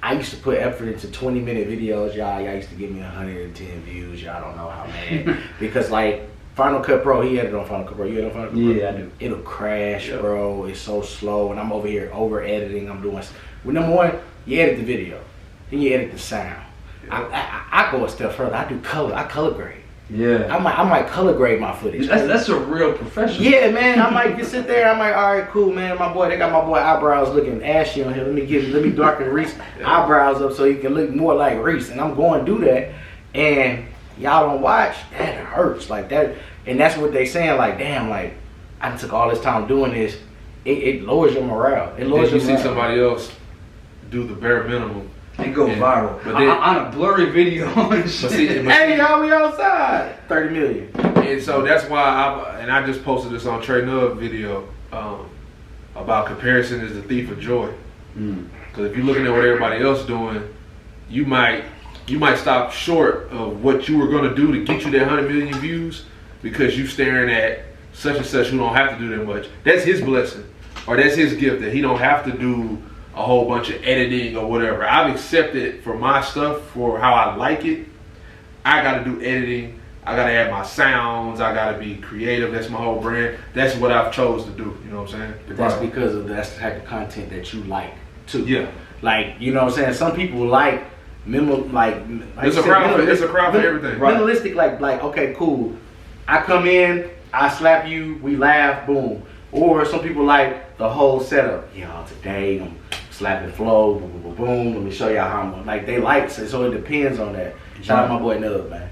I used to put effort into 20-minute videos, y'all. Y'all used to give me 110 views. Y'all don't know how mad. Because like Final Cut Pro, he edited on Final Cut Pro. You edit on Final Cut Pro? Yeah, I do. It'll crash, bro. It's so slow, and I'm over here over editing. I'm doing. Well, number one, you edit the video, then you edit the sound. Yeah. I go a step further. I do color. I color grade. Yeah. I might color grade my footage. That's a real professional. Yeah, man. I might just sit there. I'm like, all right, cool, man. They got my boy eyebrows looking ashy on here. Let me darken Reese eyebrows up so he can look more like Reese. And I'm going to do that. And y'all don't watch. That hurts like that. And that's what they saying. Like, damn, like I took all this time doing this. It lowers your morale. It lowers your morale. You see somebody else do the bare minimum. And go viral. But then, on a blurry video and shit. Hey, y'all, we outside. 30 million. And so that's why I just posted this on Trey Nub video about comparison is the thief of joy. Because if you're looking at what everybody else doing, you might stop short of what you were going to do to get you that 100 million views because you staring at such and such who don't have to do that much. That's his blessing, or that's his gift that he don't have to do a whole bunch of editing or whatever. I've accepted for my stuff, for how I like it, I gotta do editing, I gotta add my sounds, I gotta be creative, that's my whole brand. That's what I've chose to do, you know what I'm saying? But that's because that's the type of content that you like too. Yeah. Like, you know what I'm saying? Some people like it's a crowd for everything. Minimalistic, like, okay, cool. I come in, I slap you, we laugh, boom. Or some people like the whole setup. Y'all, today I'm slapping Phlo, boom, boom, boom, boom. Let me show y'all how I'm like. They like it, so it depends on that. Shout out my boy Nub, man.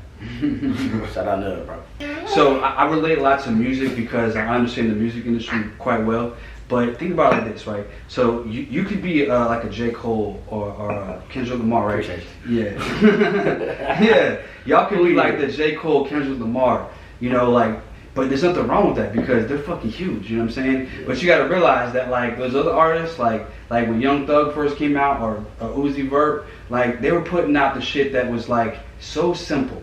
Shout out Nub, bro. So I relate a lot to music because I understand the music industry quite well. But think about it like this, right? So you could be like a J. Cole or a Kendrick Lamar, right? Yeah. Yeah. Y'all could be like the J. Cole, Kendrick Lamar, like, But there's nothing wrong with that because they're fucking huge, you know what I'm saying? But you gotta realize that like those other artists, like when Young Thug first came out or Uzi Vert, like they were putting out the shit that was like so simple.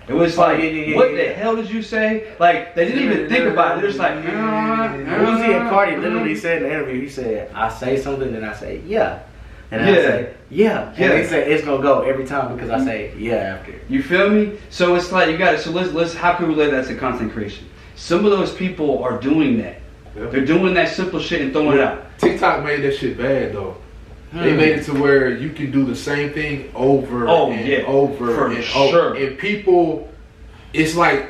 It was like, what the hell did you say? Like they didn't even think about it. They're just like, Uzi and Cardi literally said in the interview, he said, I say something and I say, yeah. And I say, yeah. And they say it's gonna go every time because I say, yeah after. You feel me? So it's like you got to. So let's how can we relate that to content creation? Some of those people are doing that. Yeah. They're doing that simple shit and throwing it out. TikTok made that shit bad though. They made it to where you can do the same thing over and over and over. And people, it's like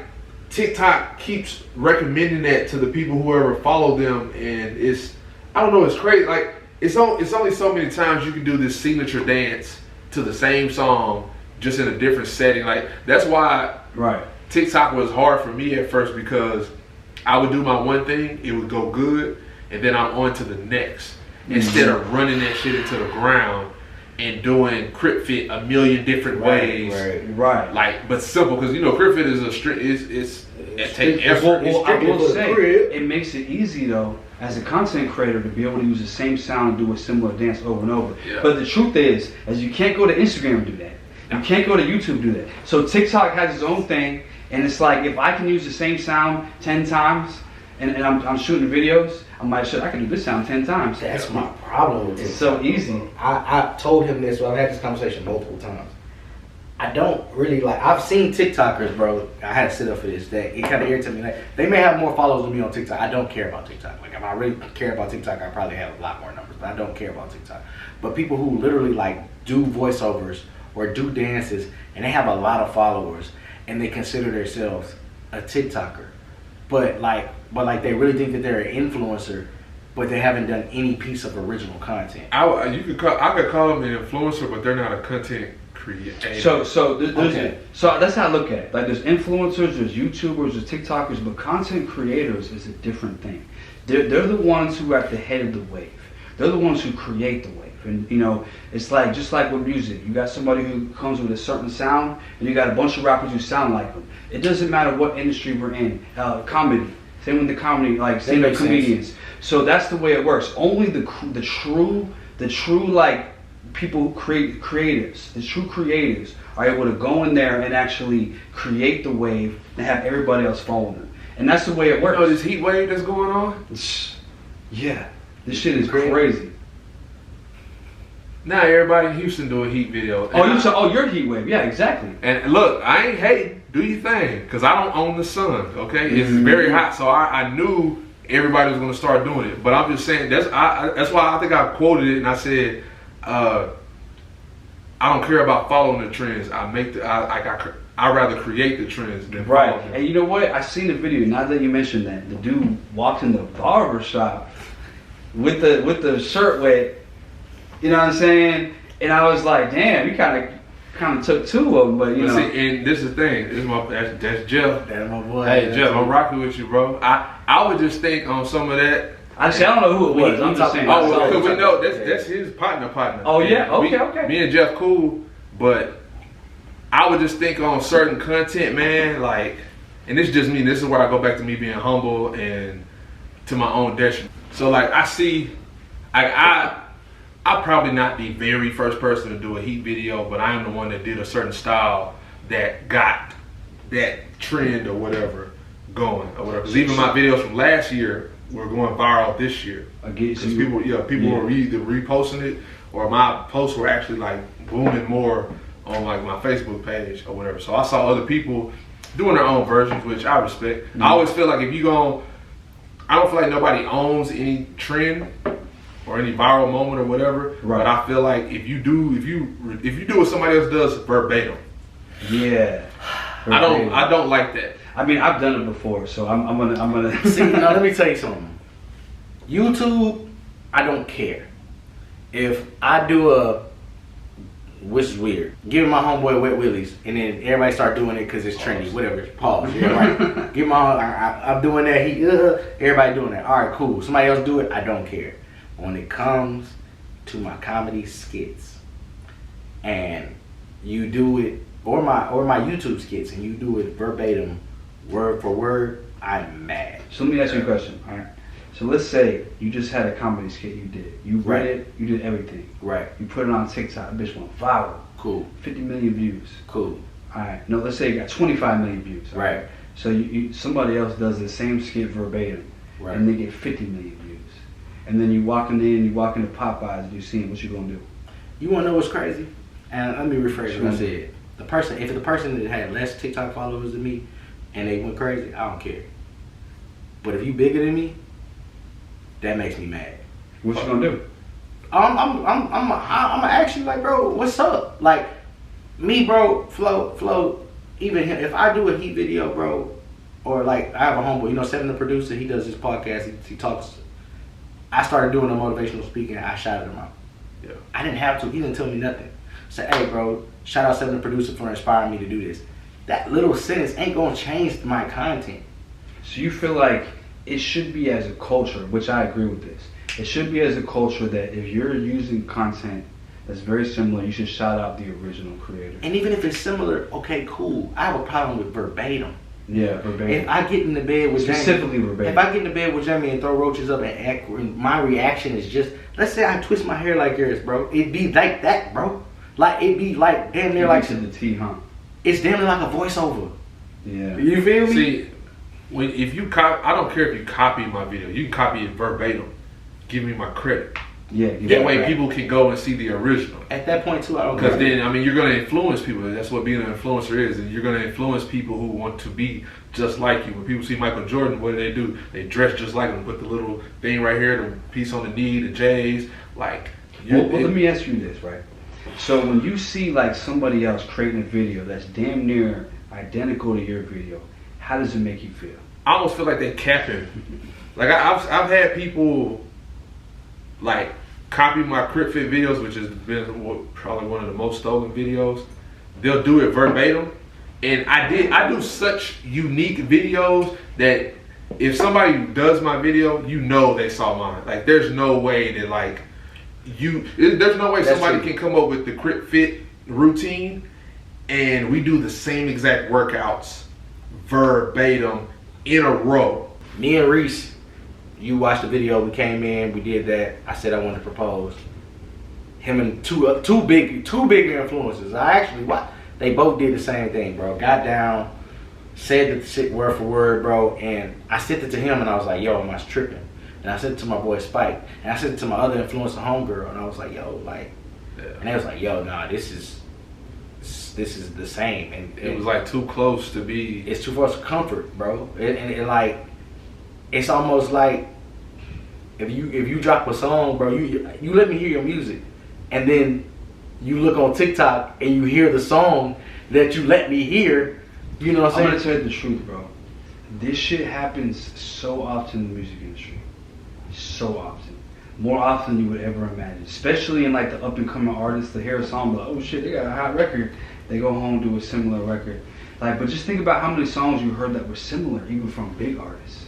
TikTok keeps recommending that to the people who ever follow them, and it's, I don't know, it's crazy. Like it's only so many times you can do this signature dance to the same song, just in a different setting. Like that's why TikTok was hard for me at first because I would do my one thing, it would go good, and then I'm on to the next. Instead of running that shit into the ground and doing Crip Fit a million different ways. Right. Like, but simple, because you know, Crip Fit is it takes effort. Well, I will say, it makes it easy though, as a content creator, to be able to use the same sound and do a similar dance over and over. Yeah. But the truth is you can't go to Instagram and do that. You can't go to YouTube and do that. So TikTok has its own thing, and it's like if I can use the same sound 10 times, and I'm shooting videos, I'm like, shit, I can do this sound 10 times. That's my problem with it. It's so easy. I told him this, well, I've had this conversation multiple times. I don't really like, I've seen TikTokers, bro. I had to sit up for this, that it kind of irritates me. Like, they may have more followers than me on TikTok. I don't care about TikTok. Like, if I really care about TikTok, I probably have a lot more numbers, but I don't care about TikTok. But people who literally like do voiceovers or do dances, and they have a lot of followers, and they consider themselves a TikToker. But they really think that they're an influencer, but they haven't done any piece of original content. I could call them an influencer, but they're not a content creator. So that's how I look at it. Like there's influencers, there's YouTubers, there's TikTokers, but content creators is a different thing. They're the ones who are at the head of the wave. They're the ones who create the wave. And you know, it's like just like with music. You got somebody who comes with a certain sound, and you got a bunch of rappers who sound like them. It doesn't matter what industry we're in. Comedy, same with the comedy, like stand-up comedians. Sense. So that's the way it works. Only the true like people who create creatives, the true creatives are able to go in there and actually create the wave and have everybody else follow them. And that's the way it works. Oh, this heat wave that's going on? Yeah, this shit is crazy. Now everybody in Houston do a heat video. Your heat wave. Yeah, exactly. And look, I ain't hating. Do your thing, because I don't own the sun. Okay, it's very hot, so I knew everybody was gonna start doing it. But I'm just saying that's why I think I quoted it and I said, I don't care about following the trends. I rather create the trends than follow them. And you know what? I seen the video. Now that you mentioned that, the dude walked in the barber shop with the shirt wet. You know what I'm saying? And I was like, damn, you kind of took two of them, but you know. See, and this is the thing. That's Jeff. That's my boy. Hey, Jeff, I'm rocking with you, bro. I would just think on some of that. Actually, I don't know who it was. I'm just saying. Oh, because we know that's his partner. Oh yeah. Okay. Me and Jeff cool, but I would just think on certain content, man. Like, and this is just me. This is where I go back to me being humble and to my own detriment. So like, I see, I'll probably not the very first person to do a heat video, but I am the one that did a certain style that got that trend or whatever going or whatever. Because even my videos from last year were going viral this year. Because people were either reposting it or my posts were actually like booming more on like my Facebook page or whatever. So I saw other people doing their own versions, which I respect. I always feel like if you I don't feel like nobody owns any trend or any viral moment or whatever. Right. But I feel like if you do what somebody else does verbatim. Yeah. Verbatim. I don't like that. I mean, I've done it before, so I'm gonna See, now let me tell you something. YouTube, I don't care. If I do which is weird, give my homeboy Wet Willies, and then everybody start doing it because it's trendy, whatever. Pause. Yeah, right. Give I'm doing that. Everybody doing that. All right, cool. Somebody else do it. I don't care. When it comes to my comedy skits, and you do it, or my YouTube skits, and you do it verbatim word for word, I'm mad. So let me ask you a question. All right. So let's say you just had a comedy skit you did. You read it, you did everything. Right. You put it on TikTok, bitch went viral. Cool. 50 million views. Cool. All right. No, let's say you got 25 million views. Right. So somebody else does the same skit verbatim, Right. and they get 50 million views. And then you walk into Popeyes, you see him. What you gonna do? You wanna know what's crazy? And let me rephrase what I said. If the person that had less TikTok followers than me, and they went crazy, I don't care. But if you bigger than me, that makes me mad. What you gonna do? I'm actually like, bro, what's up? Like, me, bro, Phlo, even him, if I do a heat video, bro, or like, I have a homeboy, you know, Seven the producer, he does his podcast, he talks. I started doing the motivational speaking, I shouted him out. Yeah. I didn't have to, he didn't tell me nothing. Said, hey, bro, shout out Seven the producer for inspiring me to do this. That little sentence ain't gonna change my content. So you feel like it should be as a culture, which I agree with this. It should be as a culture that if you're using content that's very similar, you should shout out the original creator. And even if it's similar, okay, cool. I have a problem with verbatim. Yeah, verbatim. If I get in the bed with Specifically Jamie, verbatim. if I get in the bed with Jamie and throw roaches up and act, my reaction is just, let's say I twist my hair like yours, bro. It'd be like that, bro. Like, it'd be like damn near like to the T, huh? It's damn near like a voiceover. Yeah. You feel me? See, if you I don't care if you copy my video. You can copy it verbatim. Give me my credit. Yeah. That way people can go and see the original. At that point too, I don't Because care. then, I mean, you're going to influence people. That's what being an influencer is. And you're going to influence people who want to be just like you. When people see Michael Jordan, what do? They dress just like him. Put the little thing right here, the piece on the knee, the J's. Like, well, let me ask you this, right? So when you see like somebody else creating a video that's damn near identical to your video, how does it make you feel? I almost feel like they're capping. Like I've had people like copy my Crip Fit videos, which has been probably one of the most stolen videos. They'll do it verbatim, and I do such unique videos that if somebody does my video, you know they saw mine. Like there's no way that like there's no way That's somebody true. can come up with the Crip Fit routine and we do the same exact workouts verbatim in a row. Me and Reese, you watched the video, we came in, we did that. I said I wanted to propose. Him and two big influencers. They both did the same thing, bro. Got down, said the shit word for word, bro, and I sent it to him and I was like, yo, am I tripping? And I sent it to my boy Spike, and I sent it to my other influencer homegirl, and I was like, yo, like, and they was like, yo, nah, this is the same, and It was like too close to be. it's too close to comfort, bro. And like, it's almost like if you drop a song, bro, you let me hear your music, and then you look on TikTok and you hear the song that you let me hear. You know what I'm I'm gonna saying? tell you the truth, bro. This shit happens so often in the music industry. So often. More often than you would ever imagine. Especially in like the up and coming artists, they hear a song like, oh shit, they got a hot record. They go home, do a similar record. Like, but just think about how many songs you heard that were similar, even from big artists.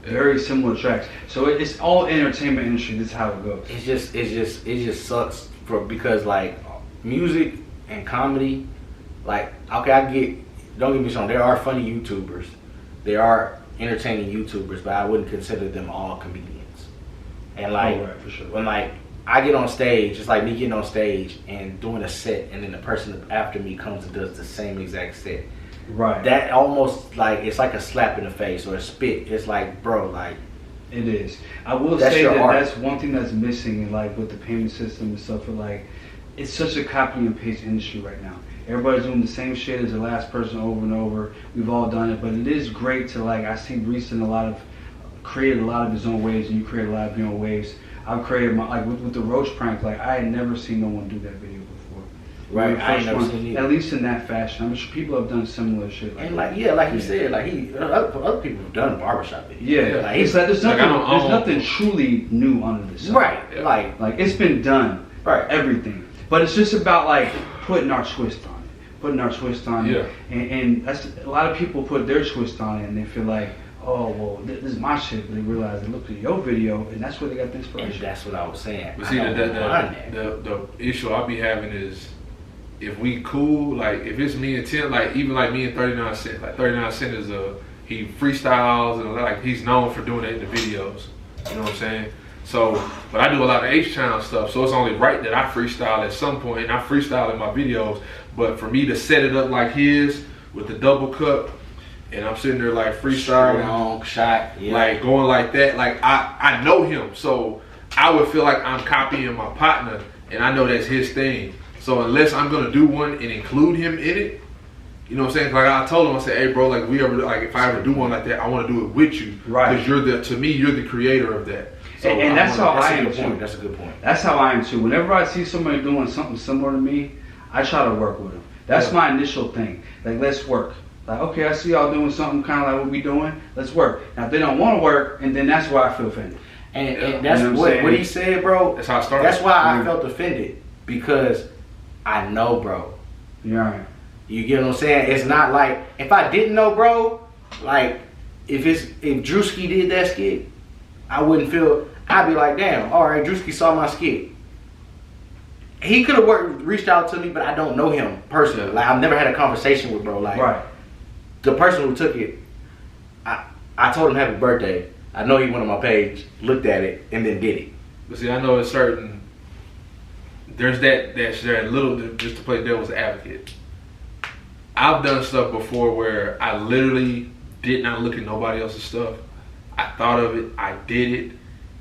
Very similar tracks. So it's all entertainment industry. This is how it goes. It just sucks because like music and comedy, like okay, don't get me wrong, there are funny YouTubers, there are entertaining YouTubers, but I wouldn't consider them all comedians. And like, Oh, right, for sure. when like I get on stage, it's like me getting on stage and doing a set, and then the person after me comes and does the same exact set. Right. That almost like it's like a slap in the face or a spit. It's like, bro, like It is. I will That's say your that art. that's one thing that's missing in like with the payment system and stuff. Like, it's such a copy and paste industry right now. Everybody's doing the same shit as the last person over and over. We've all done it, but it is great to like. I see Reese in created a lot of his own waves, and you create a lot of your own waves. I've created my like with the roach prank. Like I had never seen no one do that video before. right. You're the I ain't first never one, seen it. at least in that fashion. I'm sure people have done similar shit. And like yeah, like you said, like other people have done barbershop videos. Yeah, like it's like there's Like, nothing. There's nothing truly new under the sun. right, Yeah. like It's been done. right. Everything. But it's just about like putting our twist on it. Yeah. And that's a lot of people put their twist on it and they feel like, oh well, this is my shit. But they realize they look at your video and that's where they got the And inspiration. that's what I was saying. But see, I don't mind that. the issue I'll be having is if we cool, like if it's me and Tim, like even like me and 39 Cent, like 39 Cent is he freestyles and like he's known for doing it in the videos. You know what I'm saying? So, but I do a lot of H-Town stuff, so it's only right that I freestyle at some point, and I freestyle in my videos. But for me to set it up like his with the double cup, and I'm sitting there like freestyling, long shot, like going like that, like I know him, so I would feel like I'm copying my partner, and I know that's his thing. So unless I'm gonna do one and include him in it, you know what I'm saying? Like I told him, I said, hey bro, like if I ever do one like that, I want to do it with you, right? Because to me, you're the creator of that. So and that's how I am too. That's a good point. That's how I am too. Whenever I see somebody doing something similar to me, I try to work with them. That's my initial thing. Like, let's work. Like, okay, I see y'all doing something kind of like what we doing. Let's work. Now, if they don't want to work, and then that's where I feel offended. And that's what he said, bro. That's how it started. That's why I felt offended, because I know, bro. You're right. You get what I'm saying? It's not like, if I didn't know, bro, like if Drewski did that skit, I wouldn't feel. I'd be like, damn, all right, Drewski saw my skit. He could have reached out to me, but I don't know him personally. Like, I've never had a conversation with bro. Like, right. The person who took it, I told him happy birthday. I know he went on my page, looked at it, and then did it. But see, I know it's certain. There's that little, just to play devil's advocate. I've done stuff before where I literally did not look at nobody else's stuff. I thought of it, I did it,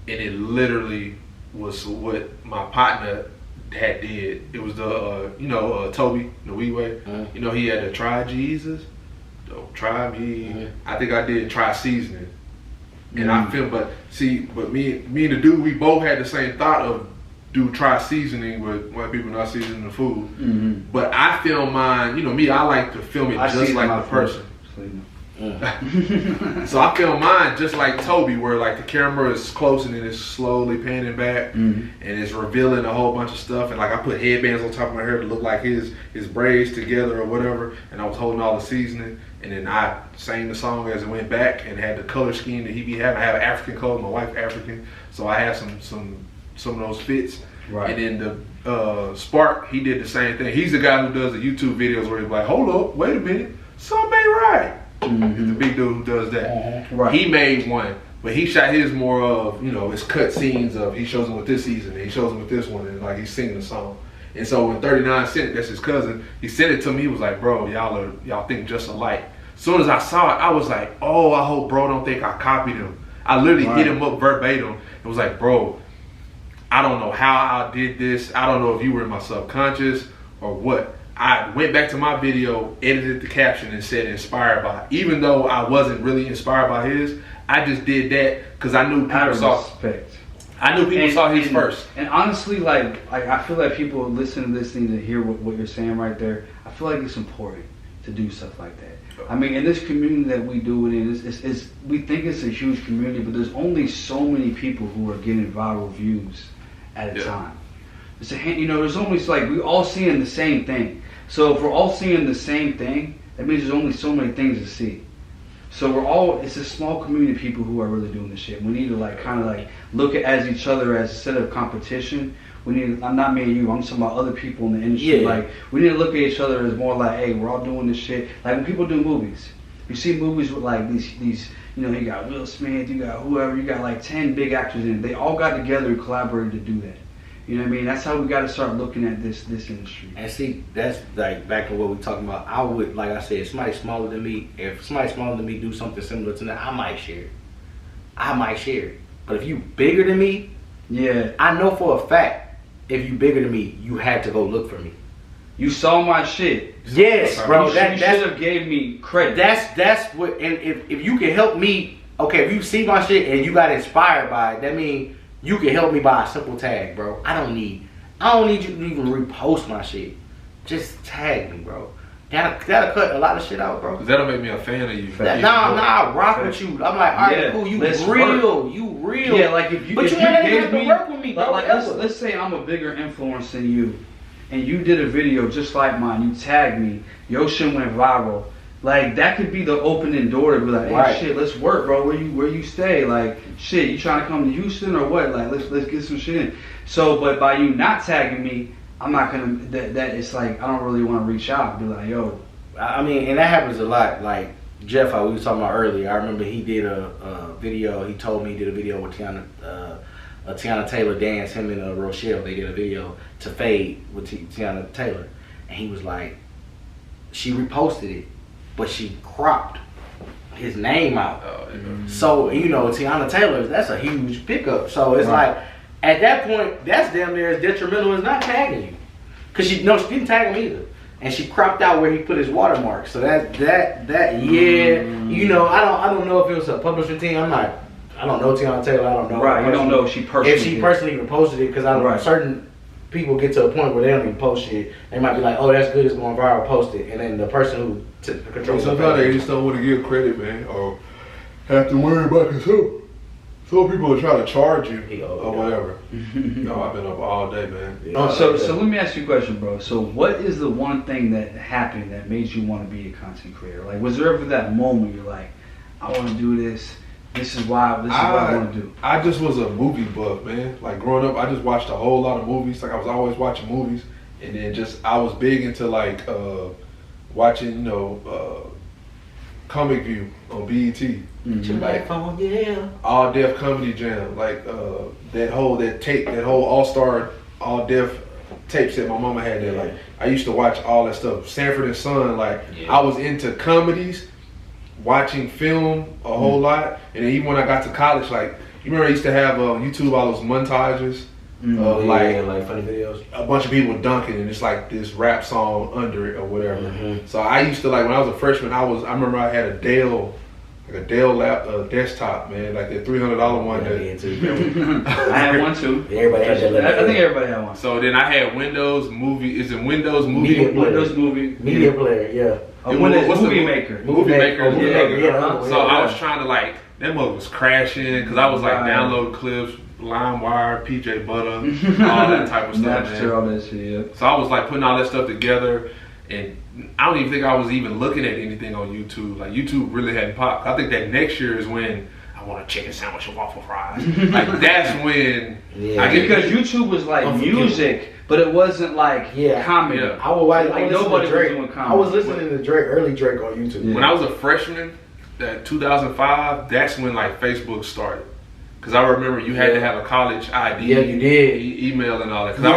and it literally was what my partner had did. It was the Toby, the Wee Way. You know, he had to try Jesus, don't try me. I think I did try seasoning, and I feel. But me and the dude, we both had the same thought of try seasoning with white people not seasoning the food. But I film mine. You know me, I like to film it just like the person. So I film mine just like Toby, where like the camera is close and then it's slowly panning back and it's revealing a whole bunch of stuff, and like I put headbands on top of my hair to look like his braids together or whatever, and I was holding all the seasoning, and then I sang the song as it went back and had the color scheme that he be having. I have African color, my wife African, so I had some of those fits. Right. And then the Spark, he did the same thing. He's the guy who does the YouTube videos where he's like, hold up, wait a minute, something ain't right. It's the big dude who does that. Right. He made one, but he shot his more of, it's cut scenes of, he shows him with this season, and he shows him with this one, and like he's singing the song. And so when 39 sent it, that's his cousin, he sent it to me, he was like, bro, y'all think just alike. As soon as I saw it, I was like, oh, I hope bro don't think I copied him. I literally hit him up verbatim. It was like, bro, I don't know how I did this. I don't know if you were in my subconscious or what. I went back to my video, edited the caption, and said inspired by. Even though I wasn't really inspired by his, I just did that because I knew people saw. I knew people saw his first. And honestly, like I feel like people listening to this need to hear what you're saying right there. I feel like it's important to do stuff like that. I mean, in this community that we do it in, we think it's a huge community, but there's only so many people who are getting viral views at a time. It's there's almost like we all seeing the same thing. So if we're all seeing the same thing, that means there's only so many things to see. So it's a small community of people who are really doing this shit. We need to look at each other as instead of competition. I'm not me and you, I'm talking about other people in the industry. Yeah. Like, we need to look at each other as more like, hey, we're all doing this shit. Like when people do movies, you see movies with like these you got Will Smith, you got whoever, you got like 10 big actors in it. They all got together and collaborated to do that. You know what I mean? That's how we got to start looking at this industry. And see, that's like back to what we're talking about. I would, like I said, somebody smaller than me, if somebody smaller than me do something similar to that, I might share it. But if you bigger than me, I know for a fact, if you bigger than me, you had to go look for me. You saw my shit. Yes, bro. You should have gave me credit. That's what. And if you can help me, okay. If you see my shit and you got inspired by it, that means you can help me by a simple tag, bro. I don't need you to even repost my shit. Just tag me, bro. That'll cut a lot of shit out, bro. Cause that'll make me a fan of you. Nah, rock with you. I'm like, all right, cool. You real. Yeah, like if you ain't have to work with me, bro. Like let's say I'm a bigger influence than you, and you did a video just like mine. You tagged me. Your shit went viral. Like that could be the opening door to be like, hey, shit, let's work, bro. Where you stay? Like, shit, you trying to come to Houston or what? Like, let's get some shit in. So, but by you not tagging me, I'm not gonna. That it's like I don't really want to reach out and be like, yo. I mean, and that happens a lot. Like Jeff, we was talking about earlier. I remember he did a video. He told me he did a video with Tiana Taylor dance. Him and Rochelle. They did a video to Fade with Tiana Taylor, and he was like, she reposted it, but she cropped his name out. So Tiana Taylor, that's a huge pickup. So it's like at that point, that's damn near as detrimental as not tagging you, because she didn't tag him either. And she cropped out where he put his watermark. So I don't know if it was a publishing team. I don't know Tiana Taylor. I don't know. Right, you don't know if she personally even posted it, because I don't know. Certain people get to a point where they don't even post shit. They might be like, oh, that's good, it's going viral, post it. And then the person who controls it. Sometimes they just don't want to give credit, man, or have to worry about it. Some people are trying to charge you or whatever. No, I've been up all day, man. So let me ask you a question, bro. So what is the one thing that happened that made you want to be a content creator? Like, was there ever that moment you're like, I want to do this. This is what I want to do. I just was a movie buff, man. Like growing up, I just watched a whole lot of movies. Like I was always watching movies, and then I was big into like watching, Comic View on BET. Like All Def Comedy Jam, like that whole All-Star All Def tape set my mama had there. Like I used to watch all that stuff. Sanford and Son, I was into comedies, watching film a whole lot, and then even when I got to college, like you remember I used to have YouTube all those montages of like funny videos. A bunch of people dunking and it's like this rap song under it or whatever. So I used to like when I was a freshman, I remember I had a Dell desktop, man, like that $300 one. I had one too. Everybody had that. I think everybody had one. So then I had Windows Movie. Is it Windows Movie? Media player, yeah. What's the Movie Maker? Movie Maker. Yeah. So I was trying to like that mode was crashing because I was like downloading clips, LimeWire, PJ Butter, all that type of stuff. Napster, all that shit. Yeah. So I was like putting all that stuff together, and I don't even think I was even looking at anything on YouTube. Like YouTube really hadn't popped. I think that next year is when I want a chicken sandwich with waffle fries. Like that's when because YouTube was like music, but it wasn't like comedy. Yeah. I would watch like nobody was doing comedy. I was listening to Drake, early Drake on YouTube. When I was a freshman, that 2005, that's when like Facebook started. Because I remember you had to have a college ID. Yeah, you did. Email and all that. Because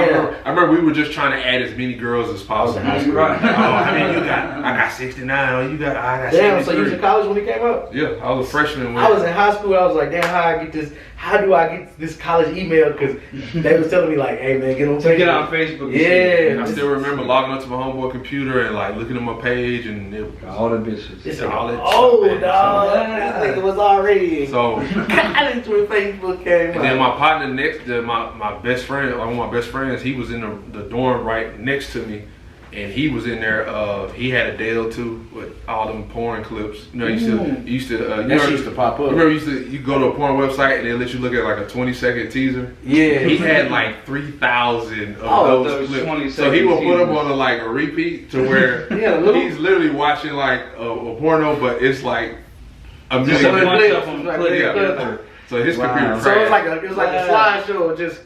I remember we were just trying to add as many girls as possible. Right. I got 69. I got 73. Damn, so you was in college when it came up? Yeah, I was a freshman. I was in high school. I was like, damn, how do I get this college email? Because they was telling me like, hey man, get on Facebook. Get on Facebook. Yeah. And I still remember logging onto my homeboy computer and like looking at my page and all the bitches. This all that dog. This nigga was already. So I didn't when Facebook came. And then my partner my best friend, one of my best friends, he was in the dorm right next to me. And he was in there. He had a Dell too with all them porn clips. You know, that used to pop up. Remember, you go to a porn website and they let you look at like a 20-second teaser. Yeah, he had like 3,000 of those clips. So he would put them on a repeat to where he's literally watching like a porno, but it's like a million clips. So his computer crashed. So it was like a slideshow, just.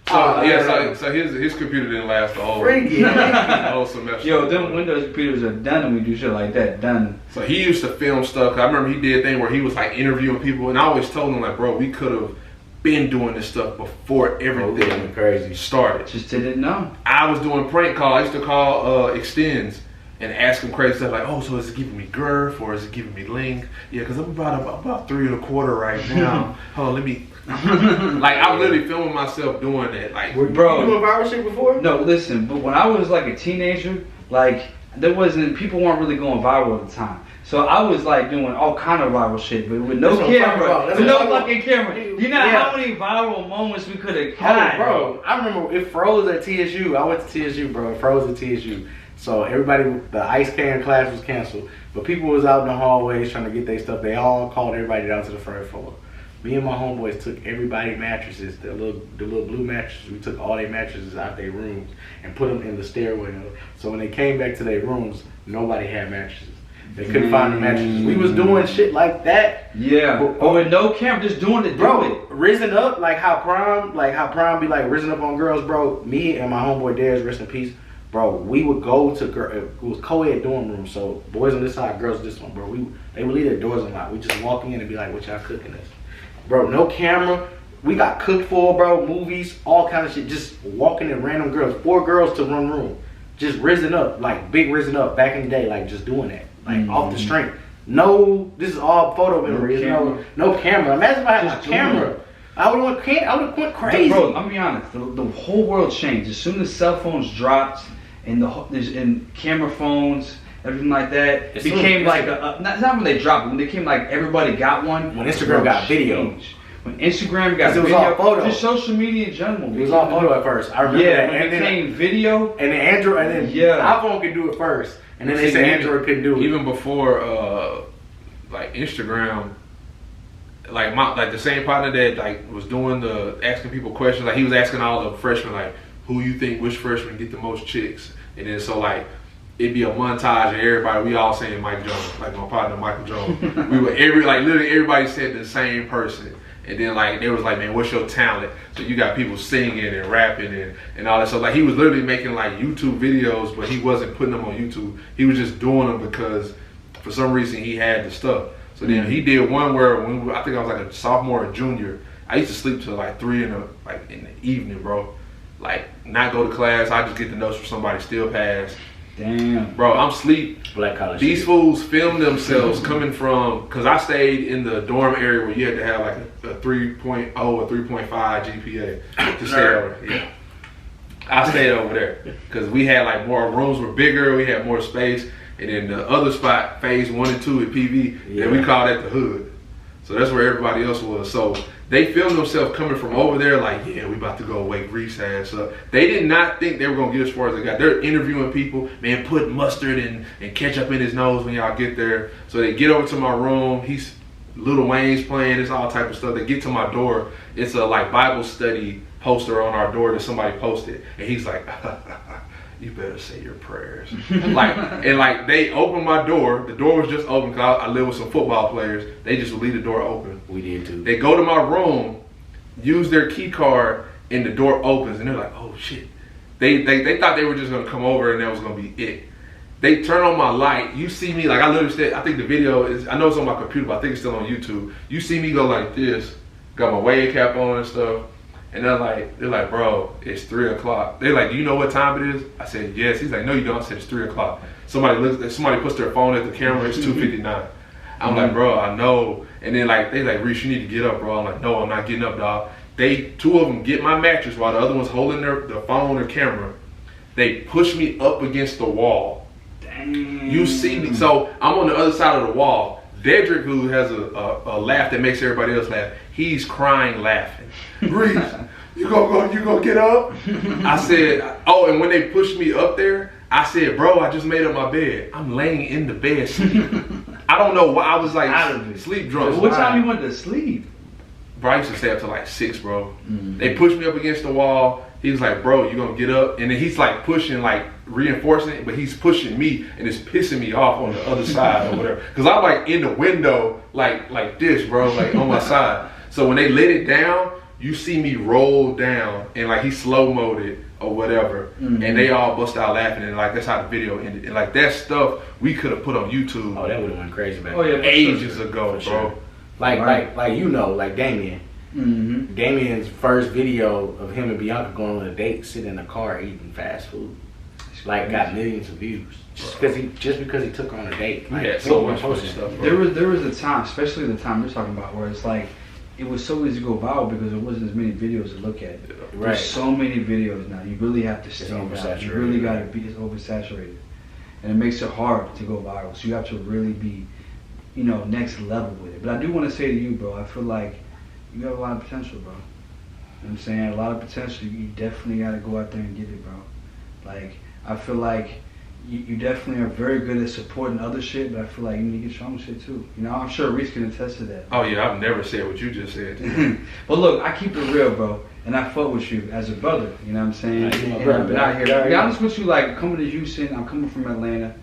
So his computer didn't last the whole semester. Yo, them Windows computers are done when we do shit like that. Done. So he used to film stuff. I remember he did a thing where he was like interviewing people, and I always told him like, bro, we could have been doing this stuff before everything crazy started. Just didn't know. I was doing prank calls. I used to call extends and ask him crazy stuff like, oh, so is it giving me girth or is it giving me length? Yeah, because I'm about 3 1/4 right now. Hold on, let me. Like I'm literally filming myself doing that. Like, bro, you doing viral shit before? No, listen. But when I was like a teenager, like people weren't really going viral at the time. So I was like doing all kind of viral shit, but with no camera, with no fucking camera. You know how many viral moments we could have got, bro. I remember it froze at TSU. I went to TSU, bro. It froze at TSU. So the ice can class was canceled, but people was out in the hallways trying to get their stuff. They all called everybody down to the first floor. Me and my homeboys took everybody's mattresses, the little blue mattresses. We took all their mattresses out their rooms and put them in the stairwell. So when they came back to their rooms, nobody had mattresses. They couldn't find the mattresses. We was doing shit like that. Yeah. Or with no camera, just doing it, bro. Risen up like how Prime be like risen up on girls, bro. Me and my homeboy Darius, rest in peace, bro. We would go to it was co-ed dorm room, so boys on this side, girls this one, bro. They would leave their doors unlocked. We just walk in and be like, "What y'all cooking this?" Bro, no camera. We got cooked for, bro. Movies, all kind of shit. Just walking in random girls, 4 girls to one room. Just risen up, like big risen up back in the day, like just doing that, like off the strength. No, this is all photo memory. No camera. Imagine if I had a camera. I would have went crazy. Bro, I'll be honest. The whole world changed as soon as cell phones dropped and camera phones, everything like that. It became like not when they dropped, when they came like everybody got one. When Instagram got video. When Instagram got video, all photo. Just social media in general. It was all photo at first. I remember that. And then it became video. And then Android, and then iPhone could do it first. And then they said Android couldn't do it. Even before like Instagram, like the same partner that like was doing the asking people questions, like he was asking all the freshmen like, who you think which freshman get the most chicks? And then so like it'd be a montage of everybody, we all saying Mike Jones, like my partner Michael Jones. We were literally everybody said the same person. And then like they was like, man, what's your talent? So you got people singing and rapping and all that. So like he was literally making like YouTube videos, but he wasn't putting them on YouTube. He was just doing them because for some reason he had the stuff. So then he did one where I think I was like a sophomore or junior. I used to sleep till like 3 in the evening, bro. Like not go to class. I just get the notes from somebody, still pass. Damn. Bro, I'm sleep. Black college. These fools film themselves coming from, because I stayed in the dorm area where you had to have like a 3.0 or 3.5 GPA to stay over. Yeah. I stayed over there because we had like more rooms were bigger, we had more space, and then the other spot, phase 1 and 2 at PV, that we called that the hood. So that's where everybody else was. So they filmed themselves coming from over there like, yeah, we about to go wake Reese ass up. They did not think they were going to get as far as they got. They're interviewing people, man, put mustard and ketchup in his nose when y'all get there. So they get over to my room. He's Lil Wayne's playing. It's all type of stuff. They get to my door. It's a like Bible study poster on our door that somebody posted. And he's like, you better say your prayers. like they opened my door. The door was just open because I live with some football players. They just would leave the door open. We did too. They go to my room, use their key card, and the door opens, and they're like, oh shit. They thought they were just gonna come over and that was gonna be it. They turn on my light. You see me, like I literally said, I think the video is, I know it's on my computer, but I think it's still on YouTube. You see me go like this, got my wave cap on and stuff. And they're like, bro, it's 3 o'clock. They're like, do you know what time it is? I said, yes. He's like, no, you don't. I said, it's 3 o'clock. Somebody puts their phone at the camera. It's 2:59. I'm like, bro, I know. And then like, they like, Reese, you need to get up, bro. I'm like, no, I'm not getting up, dog. Two of them get my mattress while the other one's holding the phone or camera. They push me up against the wall. Dang. You see me. So I'm on the other side of the wall. Dedrick, who has a laugh that makes everybody else laugh, he's crying laughing. Reese, you gonna get up? I said, oh, and when they pushed me up there, I said, bro, I just made up my bed. I'm laying in the bed sleeping. I don't know why I was like sleep drunk. What time you went to sleep? Bro, I used to stay up till like 6, bro. They pushed me up against the wall. He was like, bro, you gonna get up? And then he's like pushing, like reinforcing it, but he's pushing me and it's pissing me off on the other side or whatever. Cause I'm like in the window, like this, bro, like on my side. So when they let it down, you see me roll down and like he slow-moed it or whatever. And they all bust out laughing and like that's how the video ended. And like that stuff we could have put on YouTube. Oh, that would have went crazy back ages ago, bro. Sure. Like like Damien. Damien's first video of him and Bianca going on a date, sitting in a car eating fast food, like got millions of views just because he took her on a date. Like, yeah, so much funny stuff. Bro. There was a time, especially the time you're talking about, where it's like it was so easy to go viral because there wasn't as many videos to look at. Right. There's so many videos now. You really have to stay oversaturated. You really got to be oversaturated, and it makes it hard to go viral. So you have to really be, next level with it. But I do want to say to you, bro, I feel like you got a lot of potential, bro. You know what I'm saying? A lot of potential. You definitely got to go out there and get it, bro. Like, I feel like you definitely are very good at supporting other shit, but I feel like you need to get your own shit too. I'm sure Reese can attest to that. Oh yeah, I've never said what you just said. But look, I keep it real, bro. And I fuck with you as a brother, you know what I'm saying? Right, And I've been out here. To be honest with you, like, coming to Houston, I'm coming from Atlanta.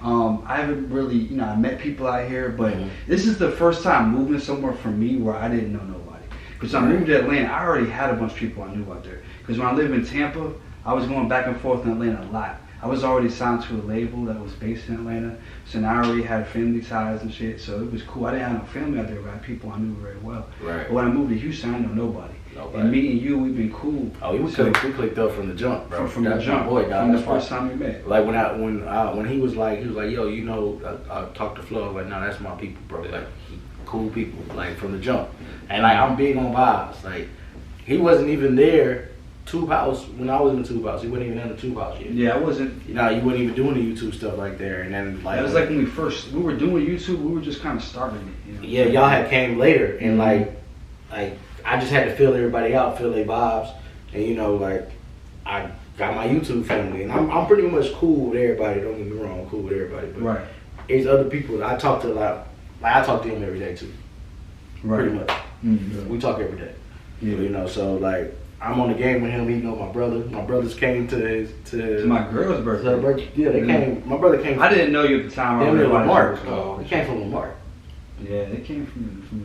I haven't really, you know, I met people out here, but this is the first time moving somewhere for me where I didn't know nobody. Because I moved to Atlanta, I already had a bunch of people I knew out there. Because when I lived in Tampa, I was going back and forth in Atlanta a lot. I was already signed to a label that was based in Atlanta, so now I already had family ties and shit, so it was cool. I didn't have no family out there, but I had people I knew very well. Right. But when I moved to Houston, I didn't know nobody. And meeting you, we've been cool. Oh, we clicked up from the jump, bro. From the jump, boy, dog. from the first time we met. Like when he was like, yo, you know, I talked to Phlo. I was like, no, that's my people, bro. Like, cool people, like from the jump. And like, I'm big on vibes. Like, he wasn't even there. Tube House, when I was in Tube House, he wasn't even in the Tube House yet. Yeah, I wasn't. You know, you wasn't even doing the YouTube stuff like there. And then like, it was like when we were doing YouTube, we were just kind of starting it. You know? Yeah, y'all had came later, and like I just had to feel everybody out, feel their vibes, and you know, like I got my YouTube family, and I'm pretty much cool with everybody. Don't get me wrong, I'm cool with everybody, but right. There's other people I talk to a lot. Like I talk to him every day too. Right. Pretty much. Mm-hmm. We talk every day. Yeah. You know, so like. I'm on the game with him. He know my brother. My brothers came to my girl's birthday. Yeah, they came. My brother came. I didn't know you at the time. They live in Mark. He came from Lamar. Yeah, they came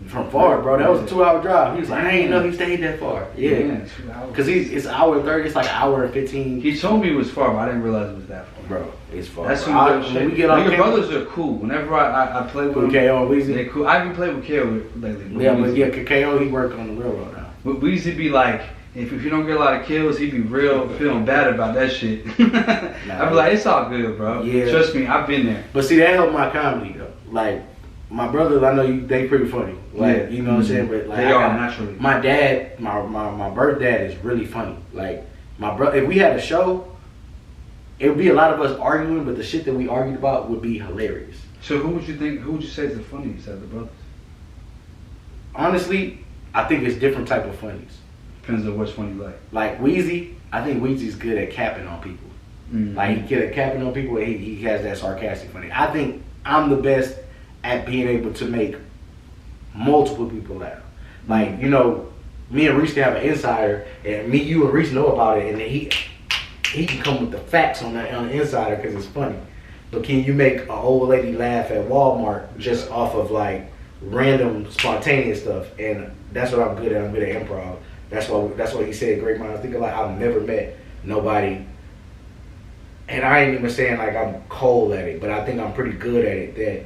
from far, bro. That was a 2-hour drive. He was like, I ain't know he stayed that far. Yeah, 2 hours. Because it's an hour and 30. It's like an hour and 15. He told me it was far, but I didn't realize it was that far. Bro, it's far. That's when we get on your brothers are cool. Whenever I play with them, KO and Weezy, they cool. I haven't played with KO lately. Yeah, but KO he worked on the railroad now. But Weezy be like, if you don't get a lot of kills, he be real feeling bad about that shit. I be like, it's all good, bro. Yeah. Trust me, I've been there. But see, that helped my comedy though. Like my brothers, I know they pretty funny. Like yeah. You know what I'm saying. But like they are naturally. My dad, my birth dad is really funny. Like my brother, if we had a show, it would be a lot of us arguing, but the shit that we argued about would be hilarious. So who would you say is the funniest out of the brothers? Honestly, I think it's different type of funnies. Depends on which one you like. Like Weezy, I think Weezy's good at capping on people. Mm-hmm. Like he good at capping on people. He has that sarcastic funny. I think I'm the best at being able to make multiple people laugh. Like you know, me and Reese can have an insider, and me, you, and Reese know about it, and then he can come with the facts on the insider because it's funny. But can you make an old lady laugh at Walmart just off of like random spontaneous stuff? And that's what I'm good at. I'm good at improv. That's why he said great minds think alike. I've never met nobody, and I ain't even saying like I'm cold at it, but I think I'm pretty good at it. That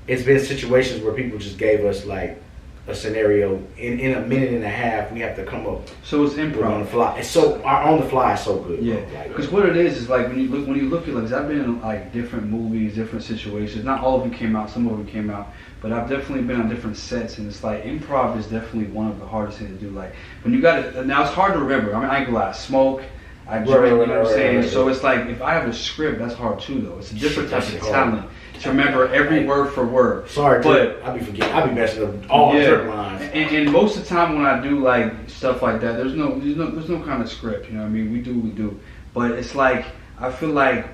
it's been situations where people just gave us like a scenario in a minute and a half. We have to come up. So it's improv on the fly. It's so on the fly. It's so good. Yeah, because what it is like when you look at like, 'cause I've been in like different movies, different situations. Not all of them came out. Some of them came out. But I've definitely been on different sets, and it's like improv is definitely one of the hardest things to do. Like when you got it, now it's hard to remember. I mean, I ain't gonna lie, I smoke, I drink, you know what I'm saying? So it's like if I have a script, that's hard too, though. It's a different type of talent to remember every word for word. Sorry, but I be forgetting. I be messing up all the lines. And most of the time when I do like stuff like that, there's no kind of script. You know what I mean? We do. But it's like I feel like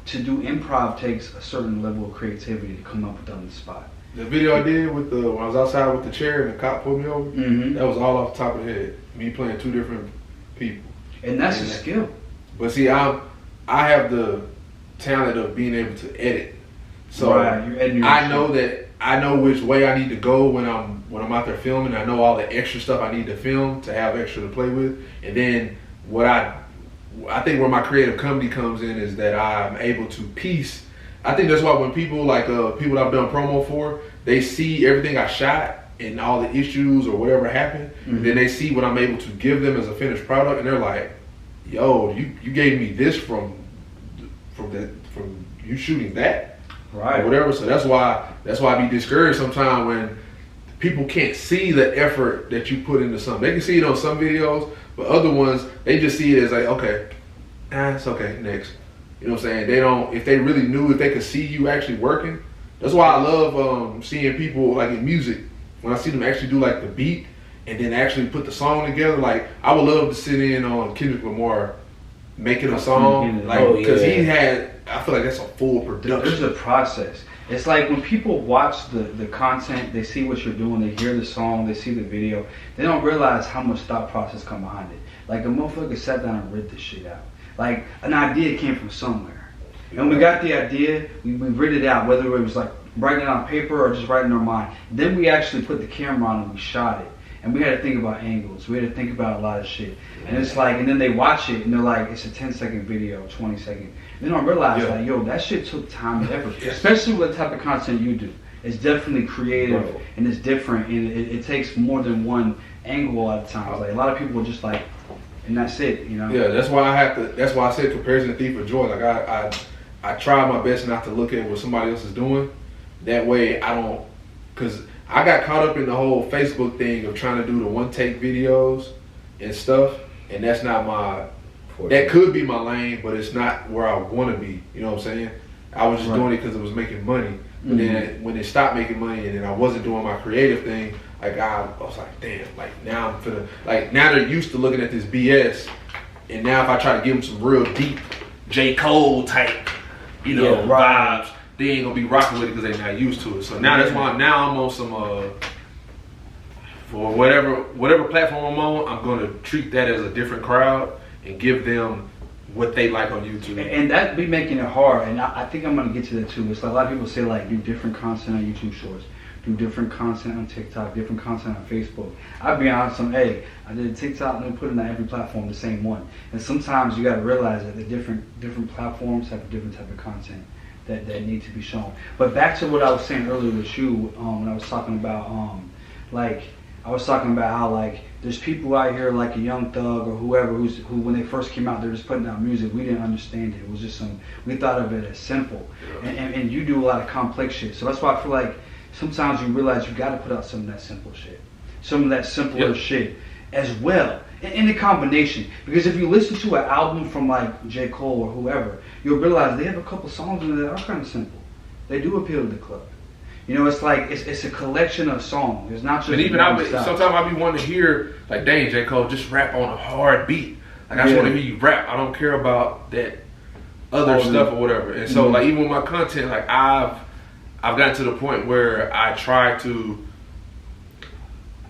to do improv takes a certain level of creativity to come up with on the spot. The video I did with when I was outside with the chair and the cop pulled me over, that was all off the top of the head. Me playing two different people. And that's a skill. But see, I have the talent of being able to edit. So I know which way I need to go when I'm out there filming. I know all the extra stuff I need to film to have extra to play with. And then what I think where my creative comedy comes in is that I'm able to piece. I think that's why when people like people that I've done promo for, they see everything I shot and all the issues or whatever happened, and then they see what I'm able to give them as a finished product, and they're like, "Yo, you gave me this from you shooting that, right? Or whatever." So that's why I be discouraged sometimes when people can't see the effort that you put into something. They can see it on some videos, but other ones they just see it as like, okay, it's okay, next. You know what I'm saying? They don't, if they really knew, if they could see you actually working. That's why I love seeing people like in music, when I see them actually do like the beat and then actually put the song together. Like I would love to sit in on Kendrick Lamar making a song, like because he had, I feel like that's a full production. There's a process. It's like when people watch the content, they see what you're doing, they hear the song, they see the video, they don't realize how much thought process come behind it. Like a motherfucker sat down and read this shit out. Like an idea came from somewhere. And we got the idea, we read it out, whether it was like writing it on paper or just writing in our mind. Then we actually put the camera on and we shot it. And we had to think about angles. We had to think about a lot of shit. And it's like, and then they watch it and they're like, it's a 10-second video, 20-second. Then I realized, like, yo, that shit took time and effort. Especially with the type of content you do. It's definitely creative and it's different. And it takes more than one angle a lot of times. Like, a lot of people are just like, and that's it, you know? Yeah, that's why I said comparison thief of joy. Like, I try my best not to look at what somebody else is doing. That way I don't, because I got caught up in the whole Facebook thing of trying to do the one-take videos and stuff, and that's not that could be my lane, but it's not where I want to be, you know what I'm saying? I was just doing it because it was making money, but then when it stopped making money and then I wasn't doing my creative thing, like I was like, damn, like now I'm finna, like now they're used to looking at this BS, and now if I try to give them some real deep J. Cole type, you know, vibes, they ain't gonna be rocking with it because they're not used to it. So now that's why now I'm on some for whatever platform I'm on, I'm gonna treat that as a different crowd and give them what they like on YouTube. And that be making it hard. And I think I'm gonna get to that too. It's like a lot of people say like do different content on YouTube Shorts, do different content on TikTok, different content on Facebook. I'll be honest, I did TikTok and put it on every platform the same one. And sometimes you gotta realize that the different platforms have a different type of content that need to be shown. But back to what I was saying earlier with you, when I was talking about how like there's people out here like a Young Thug or whoever who when they first came out they're just putting out music. We didn't understand it. It was just we thought of it as simple. And you do a lot of complex shit. So that's why I feel like sometimes you realize you got to put out some of that simple shit, some of that simpler shit as well. In the combination, because if you listen to an album from like J. Cole or whoever, you'll realize they have a couple songs in there that are kind of simple. They do appeal to the club. You know, it's like it's a collection of songs. It's not just. And even sometimes I be wanting to hear like, dang, J. Cole, just rap on a hard beat. Like I just want to hear you rap. I don't care about that other stuff or whatever. And so like even with my content, like I've gotten to the point where I try to,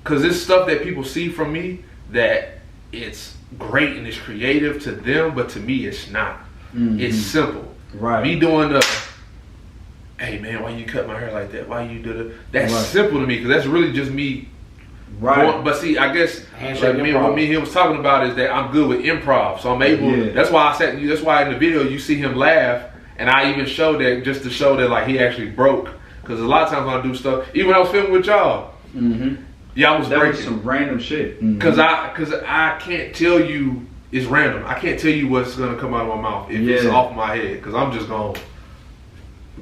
because it's stuff that people see from me that it's great and it's creative to them, but to me it's not. It's simple. Right. Me doing the, hey man, why you cut my hair like that? Why you do that? That's simple to me because that's really just me. Right. But see, I guess like what me and him was talking about is that I'm good with improv, so I'm able. That's why that's why in the video you see him laugh, and I even showed that just to show that like he actually broke. Because a lot of times when I do stuff, even when I was filming with y'all, y'all was breaking. Was some random shit. Because I can't tell you it's random. I can't tell you what's gonna come out of my mouth if it's off my head. Because I'm just gonna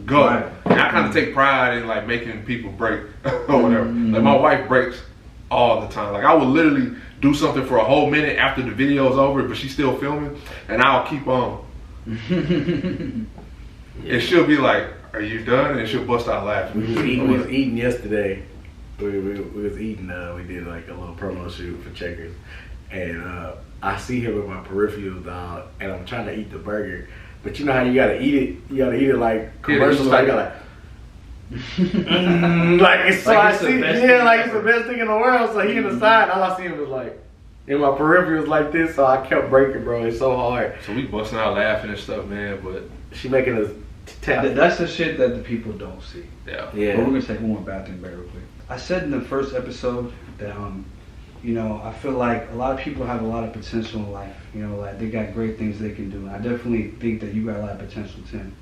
go. Right. And I kind of take pride in like making people break or whatever. Like my wife breaks all the time. Like I would literally do something for a whole minute after the video's over, but she's still filming, and I'll keep on. And she'll be like, "Are you done?" And she'll bust out laughing. We was eating yesterday. We was eating. We did like a little promo shoot for Checkers, and I see him with my peripherals, dog, and I'm trying to eat the burger. But you know how you gotta eat it? You gotta eat it like commercials. Like you gotta like it's so like it's the best thing in the world. So he in the side, all I see him was like in my peripherals like this. So I kept breaking, bro. It's so hard. So we busting out laughing and stuff, man. But she making us tap. That's the shit that the people don't see. Yeah. But we're gonna take one more bathroom break real quick. I said in the first episode that you know, I feel like a lot of people have a lot of potential in life. You know, like they got great things they can do. And I definitely think that you got a lot of potential, Tim.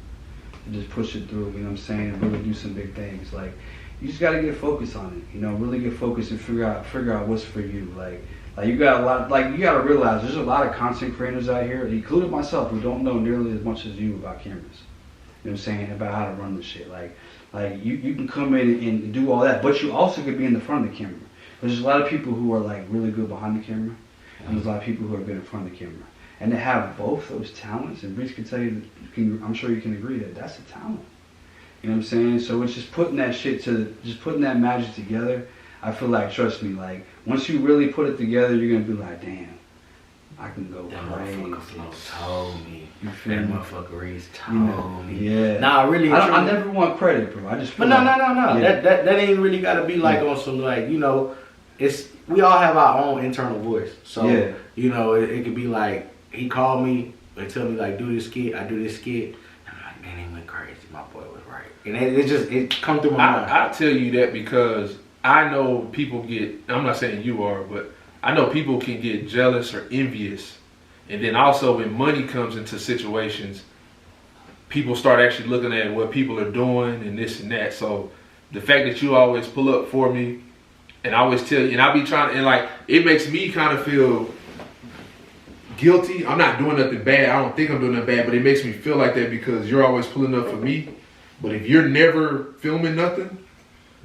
And just push it through, you know what I'm saying, and really do some big things. Like, you just gotta get focused on it, you know, really get focused and figure out what's for you. Like you got a lot, like you gotta realize there's a lot of content creators out here, including myself, who don't know nearly as much as you about cameras. You know what I'm saying, about how to run this shit. Like you can come in and do all that, but you also could be in the front of the camera. There's a lot of people who are like really good behind the camera, and there's a lot of people who are good in front of the camera. And to have both those talents, and Reese can tell you, I'm sure you can agree that that's a talent. You know what I'm saying? So it's just putting that shit just putting that magic together. I feel like, trust me, like once you really put it together, you're gonna be like, damn, I can go crazy. That motherfucker Phlo told me. You feel that me? Motherfucker Reese told me. Yeah. Nah, really. I never want credit, bro. I just feel no. Yeah. That ain't really gotta be like on some like, you know, we all have our own internal voice. So you know, it could be like he called me and tell me like do this skit, I do this skit. I'm like, man, he went crazy. My boy was right. And it come through my mind. I tell you that because I know people get, I'm not saying you are, but I know people can get jealous or envious. And then also when money comes into situations, people start actually looking at what people are doing and this and that. So the fact that you always pull up for me and I always tell you, and I be trying, and like, it makes me kind of feel guilty. I'm not doing nothing bad. I don't think I'm doing nothing bad, but it makes me feel like that because you're always pulling up for me. But if you're never filming nothing,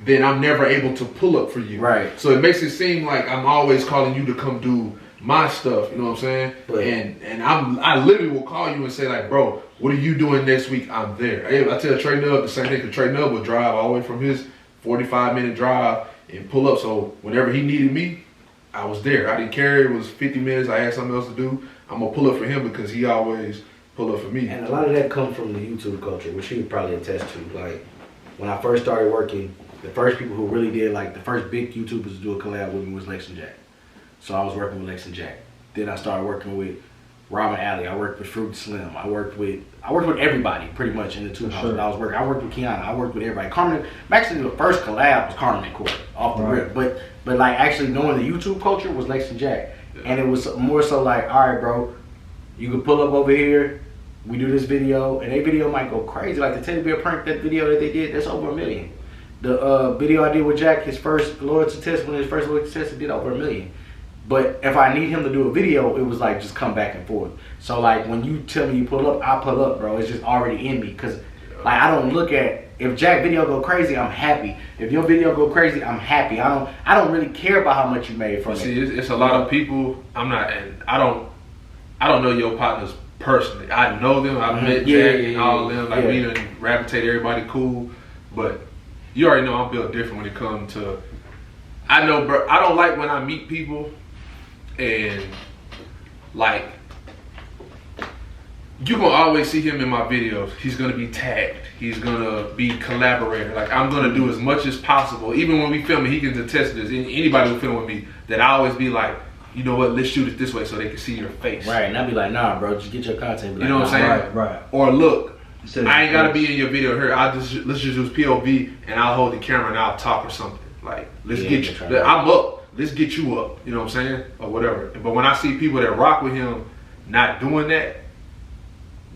then I'm never able to pull up for you. Right. So it makes it seem like I'm always calling you to come do my stuff. You know what I'm saying? Right. And I literally will call you and say like, bro, what are you doing next week? I'm there. I tell Trey Nub the same thing. Cause Trey Nub would drive all the way from his 45-minute drive and pull up. So whenever he needed me, I was there. I didn't care. It was 50 minutes. I had something else to do. I'm gonna pull up for him because he always pull up for me. And a lot of that comes from the YouTube culture, which he would probably attest to. Like when I first started working, the first people who really did, like the first big YouTubers to do a collab with me was Lex and Jack. So I was working with Lex and Jack. Then I started working with Robin Alley. I worked with Fruit Slim. I worked with everybody pretty much in the 2000s. Sure. I worked with Kiana. I worked with everybody. Carmen, actually the first collab was Carmen and Corey off the rip. But like actually knowing the YouTube culture was Lex and Jack. Yeah. And it was more so like, all right, bro, you can pull up over here. We do this video, and their video might go crazy. Like the Teddy Bear prank, that video that they did, that's over 1 million. The video I did with Jack, his first loyalty test, it did over 1 million. But if I need him to do a video, it was like just come back and forth. So like when you tell me you pull up, I pull up, bro. It's just already in me. Cause like I don't look at, if Jack video go crazy, I'm happy. If your video go crazy, I'm happy. I don't really care about how much you made from it. See, it's a lot of people. I don't know your partners personally. I know them. I've met Jack and all of them. Like we done gravitate everybody cool. But you already know I'm built different when it comes to. I know, bro. I don't like when I meet people. And like you gonna always see him in my videos. He's gonna be tagged. He's gonna be collaborator. Like I'm gonna do as much as possible. Even when we film it, he can attest to this. Anybody who film with me, that I always be like, you know what? Let's shoot it this way so they can see your face. Right, and I'd be like, nah, bro, just get your content. You know what I'm saying? Right. Or look, I ain't gotta be in your video here. Let's just use POV and I'll hold the camera and I'll talk or something. Like let's get you. I'm up. Let's get you up, you know what I'm saying? Or whatever. But when I see people that rock with him not doing that,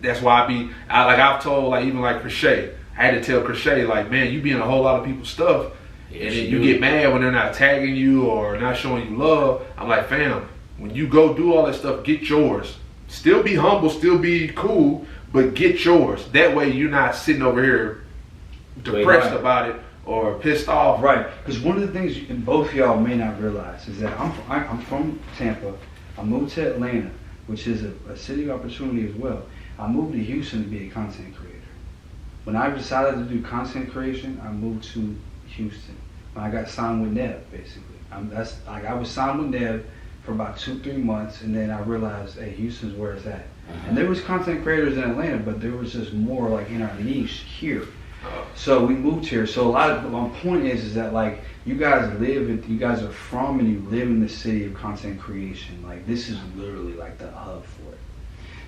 that's why I've told, like, even like Crochet, I had to tell Crochet, like, man, you be in a whole lot of people's stuff, and then you get mad when they're not tagging you or not showing you love. I'm like, fam, when you go do all that stuff, get yours. Still be humble, still be cool, but get yours. That way you're not sitting over here depressed about it. Or pissed off. Right, because one of the things both of y'all may not realize is that I'm from Tampa. I moved to Atlanta, which is a city of opportunity as well. I moved to Houston to be a content creator. When I decided to do content creation, I moved to Houston. When I got signed with Neb, basically. I was signed with Neb for about 2-3 months, and then I realized, hey, Houston's where it's at. And there was content creators in Atlanta, but there was just more like in our niche here. So we moved here. So my point is that like you guys are from and you live in the city of content creation. Like this is literally like the hub for it.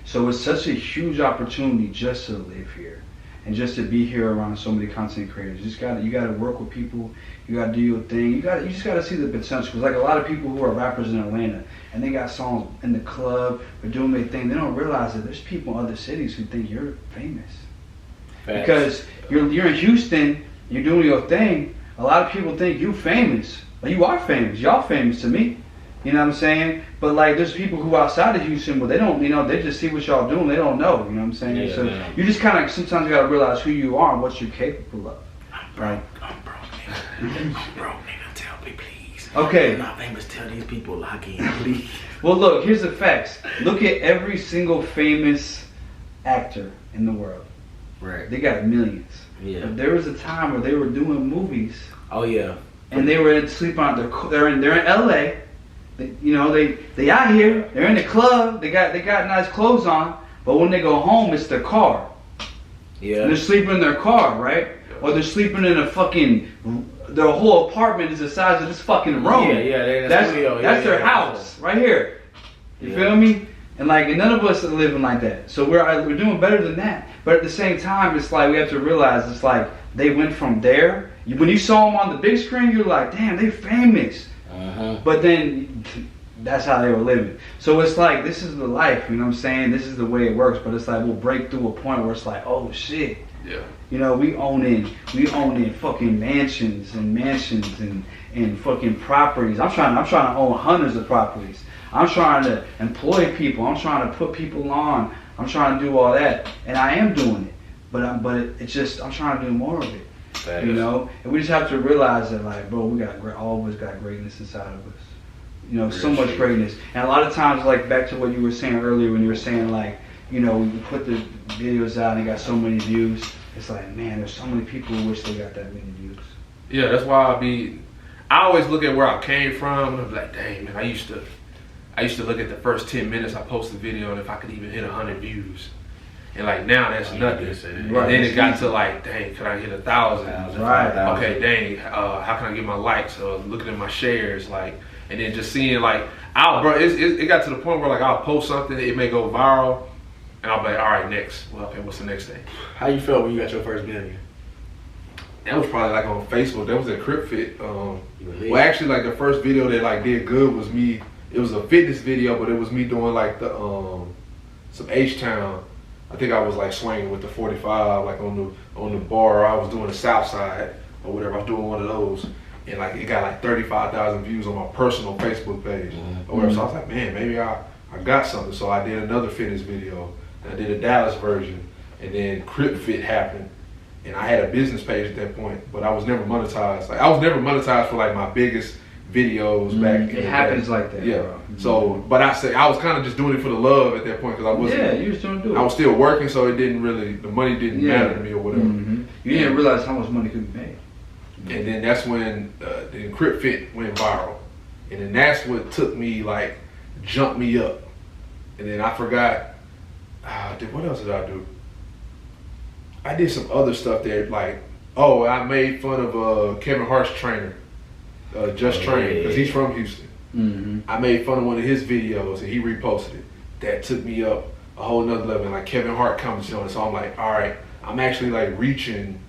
So it's such a huge opportunity just to live here and just to be here around so many content creators. You gotta work with people. You gotta do your thing. You just gotta see the potential. Because like a lot of people who are rappers in Atlanta and they got songs in the club or doing their thing, they don't realize that there's people in other cities who think you're famous. Because you're in Houston, you're doing your thing. A lot of people think you famous. Well, you are famous. Y'all famous to me. You know what I'm saying? But like, there's people who outside of Houston, but they don't. They just see what y'all doing. They don't know. You know what I'm saying? Yeah, so you just kind of sometimes you gotta realize who you are and what you're capable of. I'm broke, nigga. Tell me, please. Okay. I'm not famous. Tell these people lock in, please. Well, look. Here's the facts. Look at every single famous actor in the world. Right. They got millions. Yeah. But there was a time where they were doing movies. Oh yeah. And they were sleeping on they're in LA. They out here. They're in the club. They got nice clothes on. But when they go home, it's their car. Yeah. And they're sleeping in their car, right? Or they're sleeping in their whole apartment is the size of this fucking room. Yeah. They're in the studio. That's their house right here. You feel me? And like, and none of us are living like that. So we're doing better than that. But at the same time, it's like we have to realize it's like they went from there. When you saw them on the big screen, you're like, damn, they famous. But then that's how they were living. So it's like, this is the life, you know what I'm saying? This is the way it works. But it's like we'll break through a point where it's like, oh shit. Yeah. You know, we own in fucking mansions and fucking properties. I'm trying to own hundreds of properties. I'm trying to employ people. I'm trying to put people on. I'm trying to do all that, and I am doing it. But it's just I'm trying to do more of it. You know, and we just have to realize that, like, bro, we got all of us got greatness inside of us. You know, so much greatness. And a lot of times, like back to what you were saying earlier, when you were saying like, you know, we put the videos out and they got so many views. It's like, man, there's so many people who wish they got that many views. Yeah, that's why I always look at where I came from, and I'm like, dang, man, I used to look at the first 10 minutes I posted a video and if I could even hit 100 views. And like now that's nothing. Right. And then it got to like, dang, could I hit 1,000? Right. Okay, dang, how can I get my likes? Looking at my shares, like, and then just seeing like, it got to the point where like I'll post something, it may go viral, and I'll be like, all right, next. Well, okay, what's the next thing? How you felt when you got your first million? That was probably like on Facebook. That was at CryptFit. Well, actually, like the first video that like did good was me. It was a fitness video, but it was me doing like the some H-Town. I think I was like swinging with the 45, like on the bar. Or I was doing the South Side or whatever. I was doing one of those, and like it got like 35,000 views on my personal Facebook page or whatever. So I was like, man, maybe I got something. So I did another fitness video. And I did a Dallas version, and then CryptFit happened. And I had a business page at that point, but I was never monetized. Like I was never monetized for like my biggest videos back. It happens like that. Yeah. Bro. So, but I was kind of just doing it for the love at that point because I wasn't. Yeah, you was doing it. I was still working, so it didn't really. The money didn't matter to me or whatever. You didn't realize how much money could be made. And then that's when the CryptFit went viral, and then that's what took me like jumped me up, and then I forgot. What else did I do? I did some other stuff there, like, I made fun of Kevin Hart's trainer, Just Train, because he's from Houston. I made fun of one of his videos and he reposted it. That took me up a whole nother level. And like Kevin Hart commented on it, so I'm like, all right, I'm actually like reaching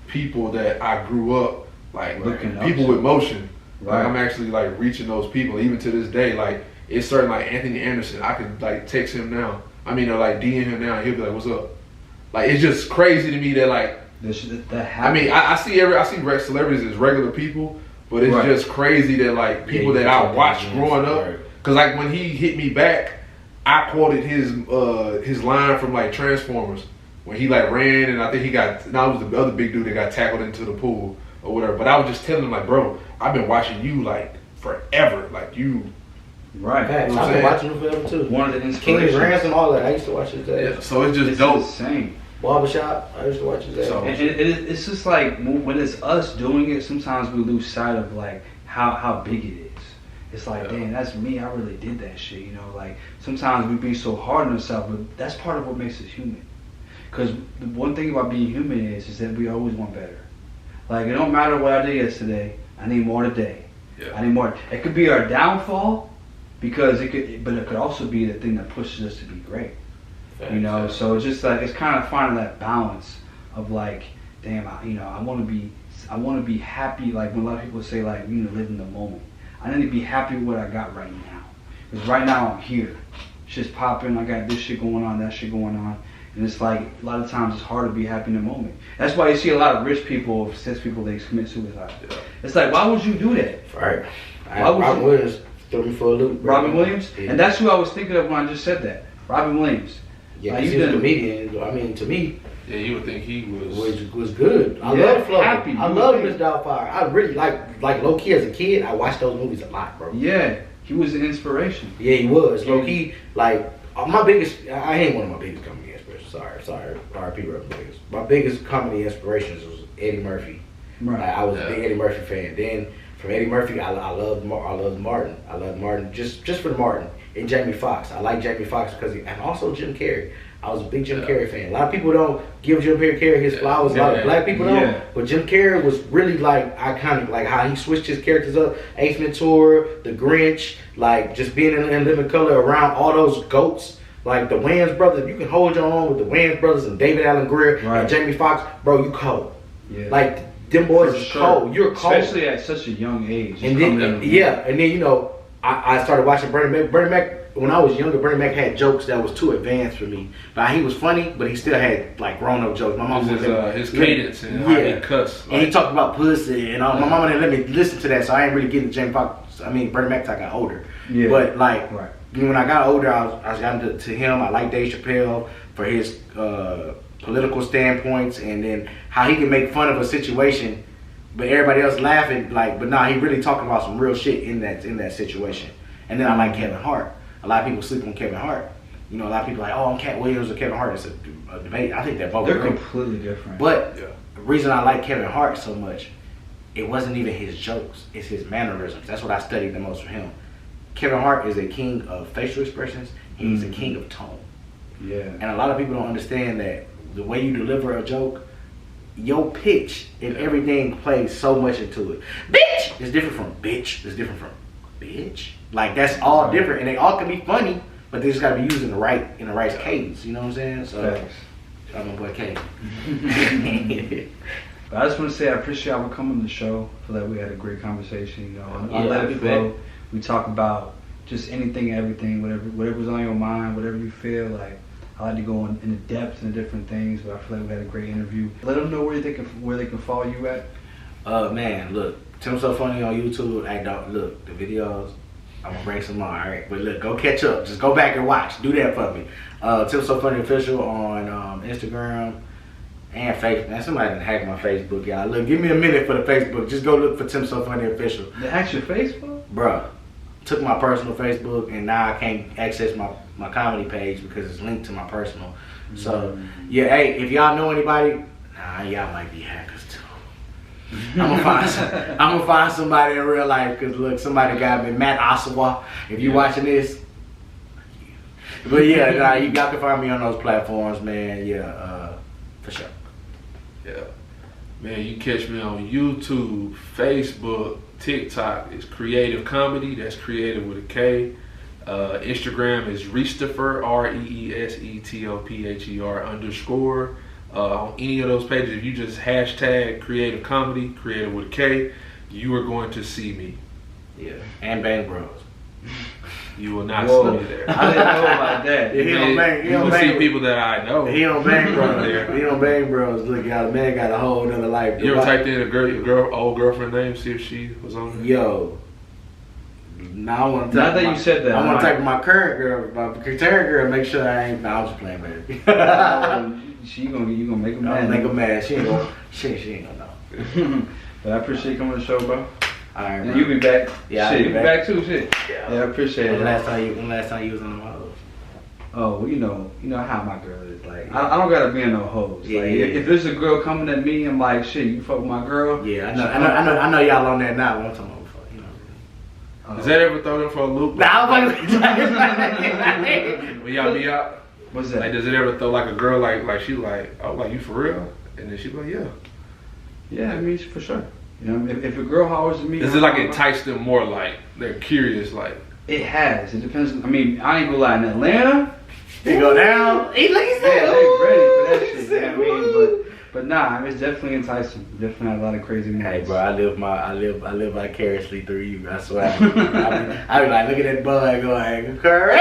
people that I grew up, like people with motion. Right. Like I'm actually like reaching those people, even to this day. Like it's certain like Anthony Anderson, I could like text him now. I mean, or like DM him now, and he'll be like, "What's up?" Like it's just crazy to me that like that happens. I mean, I see celebrities as regular people, but it's just crazy that like people that I watched growing up. Cause like when he hit me back, I quoted his line from like Transformers when he like ran, and I think it was the other big dude that got tackled into the pool or whatever. But I was just telling him like, bro, I've been watching you like forever, like you. Right. I've been watching him forever too. One of the inspirations. King Grants and all that. I used to watch his ass. Yeah, so it's just dope. Insane. Barbershop. I used to watch his ass. So, And it's just like when it's us doing it, sometimes we lose sight of like how big it is. It's like, damn, that's me. I really did that shit. You know, like sometimes we be so hard on ourselves, but that's part of what makes us human. Because the one thing about being human is that we always want better. Like it don't matter what I did yesterday. I need more today. Yeah. I need more. It could be our downfall. Because but it could also be the thing that pushes us to be great, you know. So it's just like it's kind of finding that balance of like, damn, I want to be happy. Like when a lot of people say like, you know, live in the moment. I need to be happy with what I got right now. Because right now I'm here, shit's popping. I got this shit going on, that shit going on, and it's like a lot of times it's hard to be happy in the moment. That's why you see a lot of rich people, success people, they commit suicide. Yeah. It's like, why would you do that? Right. Robin Williams threw me for a loop. Robin Williams? Yeah. And that's who I was thinking of when I just said that. Robin Williams. Yeah, he's a comedian. I mean, to me, yeah, you would think he was good. I love Phlo. I love Miss Doubtfire. I really like low key as a kid. I watched those movies a lot, bro. Yeah, he was an inspiration. Yeah, he was low key. Like my biggest, I ain't one of my biggest comedy inspirations. Sorry, R.I.P. Biggest. My biggest comedy inspirations was Eddie Murphy. Right. Like, I was a big Eddie Murphy fan. Then from Eddie Murphy, I loved Martin. I loved Martin just for Martin and Jamie Foxx. I like Jamie Foxx and also Jim Carrey. I was a big Jim Carrey fan. A lot of people don't give Jim Carrey his flowers. A lot of black people don't. But Jim Carrey was really like iconic. Like how he switched his characters up. Ace Ventura, The Grinch, like just being in living color around all those goats. Like the Wayans brothers, you can hold your own with the Wayans brothers and David Allen Greer and Jamie Foxx. Bro, you cold. Yeah. Like them boys is cold. You're cold. Especially at such a young age. And then and then you know, I started watching Bernie Mac. Bernie Mac, when I was younger, Bernie Mac had jokes that was too advanced for me. But he was funny, but he still had like grown-up jokes. My mom his cadence and how he cuss. And he talked about pussy and all. My mama didn't let me listen to that, so I ain't really getting Jamie Foxx. I mean, Bernie Mac till I got older. Yeah. But like when I got older, I was gotten to him. I like Dave Chappelle for his political standpoints, and then how he can make fun of a situation, but everybody else laughing. Like, but nah, he really talking about some real shit in that situation. And then I like Kevin Hart. A lot of people sleep on Kevin Hart. You know, a lot of people are like, oh, I'm Cat Williams or Kevin Hart. It's a debate. I think they're both completely different. But the reason I like Kevin Hart so much, it wasn't even his jokes. It's his mannerisms. That's what I studied the most from him. Kevin Hart is a king of facial expressions. He's a king of tone. Yeah. And a lot of people don't understand that the way you deliver a joke, your pitch and everything plays so much into it. Bitch is different from bitch. It's different from bitch. Like that's all different, and they all can be funny, but they just gotta be used in the right cadence. You know what I'm saying? So I'm my boy K. But I just want to say I appreciate y'all for coming to the show. I feel like we had a great conversation. You know, I let it flow. We talk about just anything, everything, whatever's on your mind, whatever you feel. Like I like to go into depth into different things, but I feel like we had a great interview. Let them know where they can follow you at. Man, look, Tim So Funny on YouTube. Hey, look the videos. I'm gonna bring some more, alright? But look, go catch up. Just go back and watch. Do that for me. Tim So Funny Official on Instagram and Facebook. Man, somebody done hacked my Facebook, y'all. Look, give me a minute for the Facebook. Just go look for Tim So Funny Official. They hacked your Facebook? Bruh, took my personal Facebook and now I can't access my comedy page because it's linked to my personal. So, yeah, hey, if y'all know anybody, y'all might be hackers too. I'm gonna find somebody in real life because look, somebody got me, Matt Osawa. If you watching this, but yeah, y'all can find me on those platforms, man. Yeah, for sure. Yeah, man, you catch me on YouTube, Facebook, TikTok. It's Creative Comedy. That's creative with a K. Instagram is Reesetopher, REESETOPHER_. On any of those pages, if you just hashtag Creative Comedy, creative with a K, you are going to see me. Yeah, and Bang Bros. You will not see me there. I didn't know about that. You will see people that I know. He on Bang Bros. He on Bang Bros. Look, y'all, the man got a whole nother life. You ever typed in your old girlfriend name, see if she was on there? Yo. Now I want to type. Now that you said that, I want to type my current girl, make sure I ain't. Nah, I'm just playing, baby. You gonna make her mad. Make her mad. She ain't gonna know. But I appreciate you coming to the show, bro. Alright, and you be back. Yeah, shit, you be back too. Shit. Yeah, I appreciate it. When last time you was on the hoes? Oh, well, you know how my girl is. Like, I don't gotta be in no hoes. Yeah, like, yeah. If there's a girl coming at me and like, shit, you fuck with my girl. Yeah, I know y'all on that now. One time before, you know. Does that ever throw them for a loop? Nah, when y'all be out. What's that? Like, does it ever throw like a girl like she like, oh, like you for real? And then she be like, yeah. Yeah, I mean, for sure. You know, if a girl hollers at me, does it like entice them more? Like they're curious, like. It has. It depends. I mean, I ain't gonna lie. In Atlanta, they go down. He ready for that shit. You know what I mean? But nah, it's definitely enticing. Definitely have a lot of crazy men. Hey, bro, I live vicariously through you. I swear. I be like, look at that bud going crazy.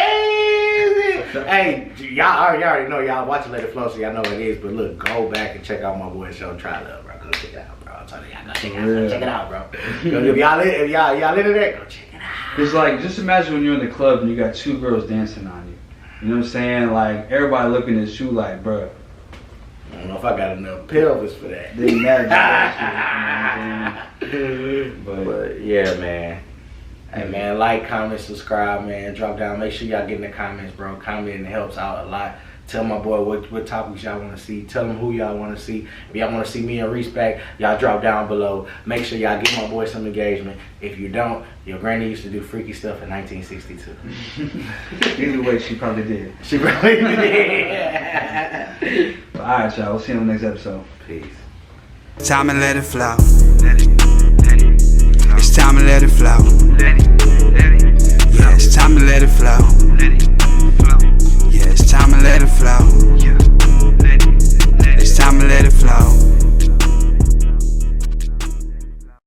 Hey, y'all already know. Y'all watching Let It Flow, so y'all know what it is. But look, go back and check out my boy's show, Try Love, bro. Go check it out, bro. I'm telling y'all, go check it out, bro. If y'all into that, go check it out. It's like, just imagine when you're in the club and you got two girls dancing on you. You know what I'm saying? Like, everybody looking at you like, bro. I don't know if I got enough pelvis for that. They mad at that shit, you know what I'm saying? But yeah, man. Hey, man, like, comment, subscribe, man. Drop down. Make sure y'all get in the comments, bro. Commenting helps out a lot. Tell my boy what topics y'all want to see. Tell him who y'all want to see. If y'all want to see me and Reese back, y'all drop down below. Make sure y'all give my boy some engagement. If you don't, your granny used to do freaky stuff in 1962. Either way, she probably did. She probably did. All right, y'all. We'll see you on the next episode. Peace. Time to let it flow. It's time to let it flow. Yeah, it's time to let it flow.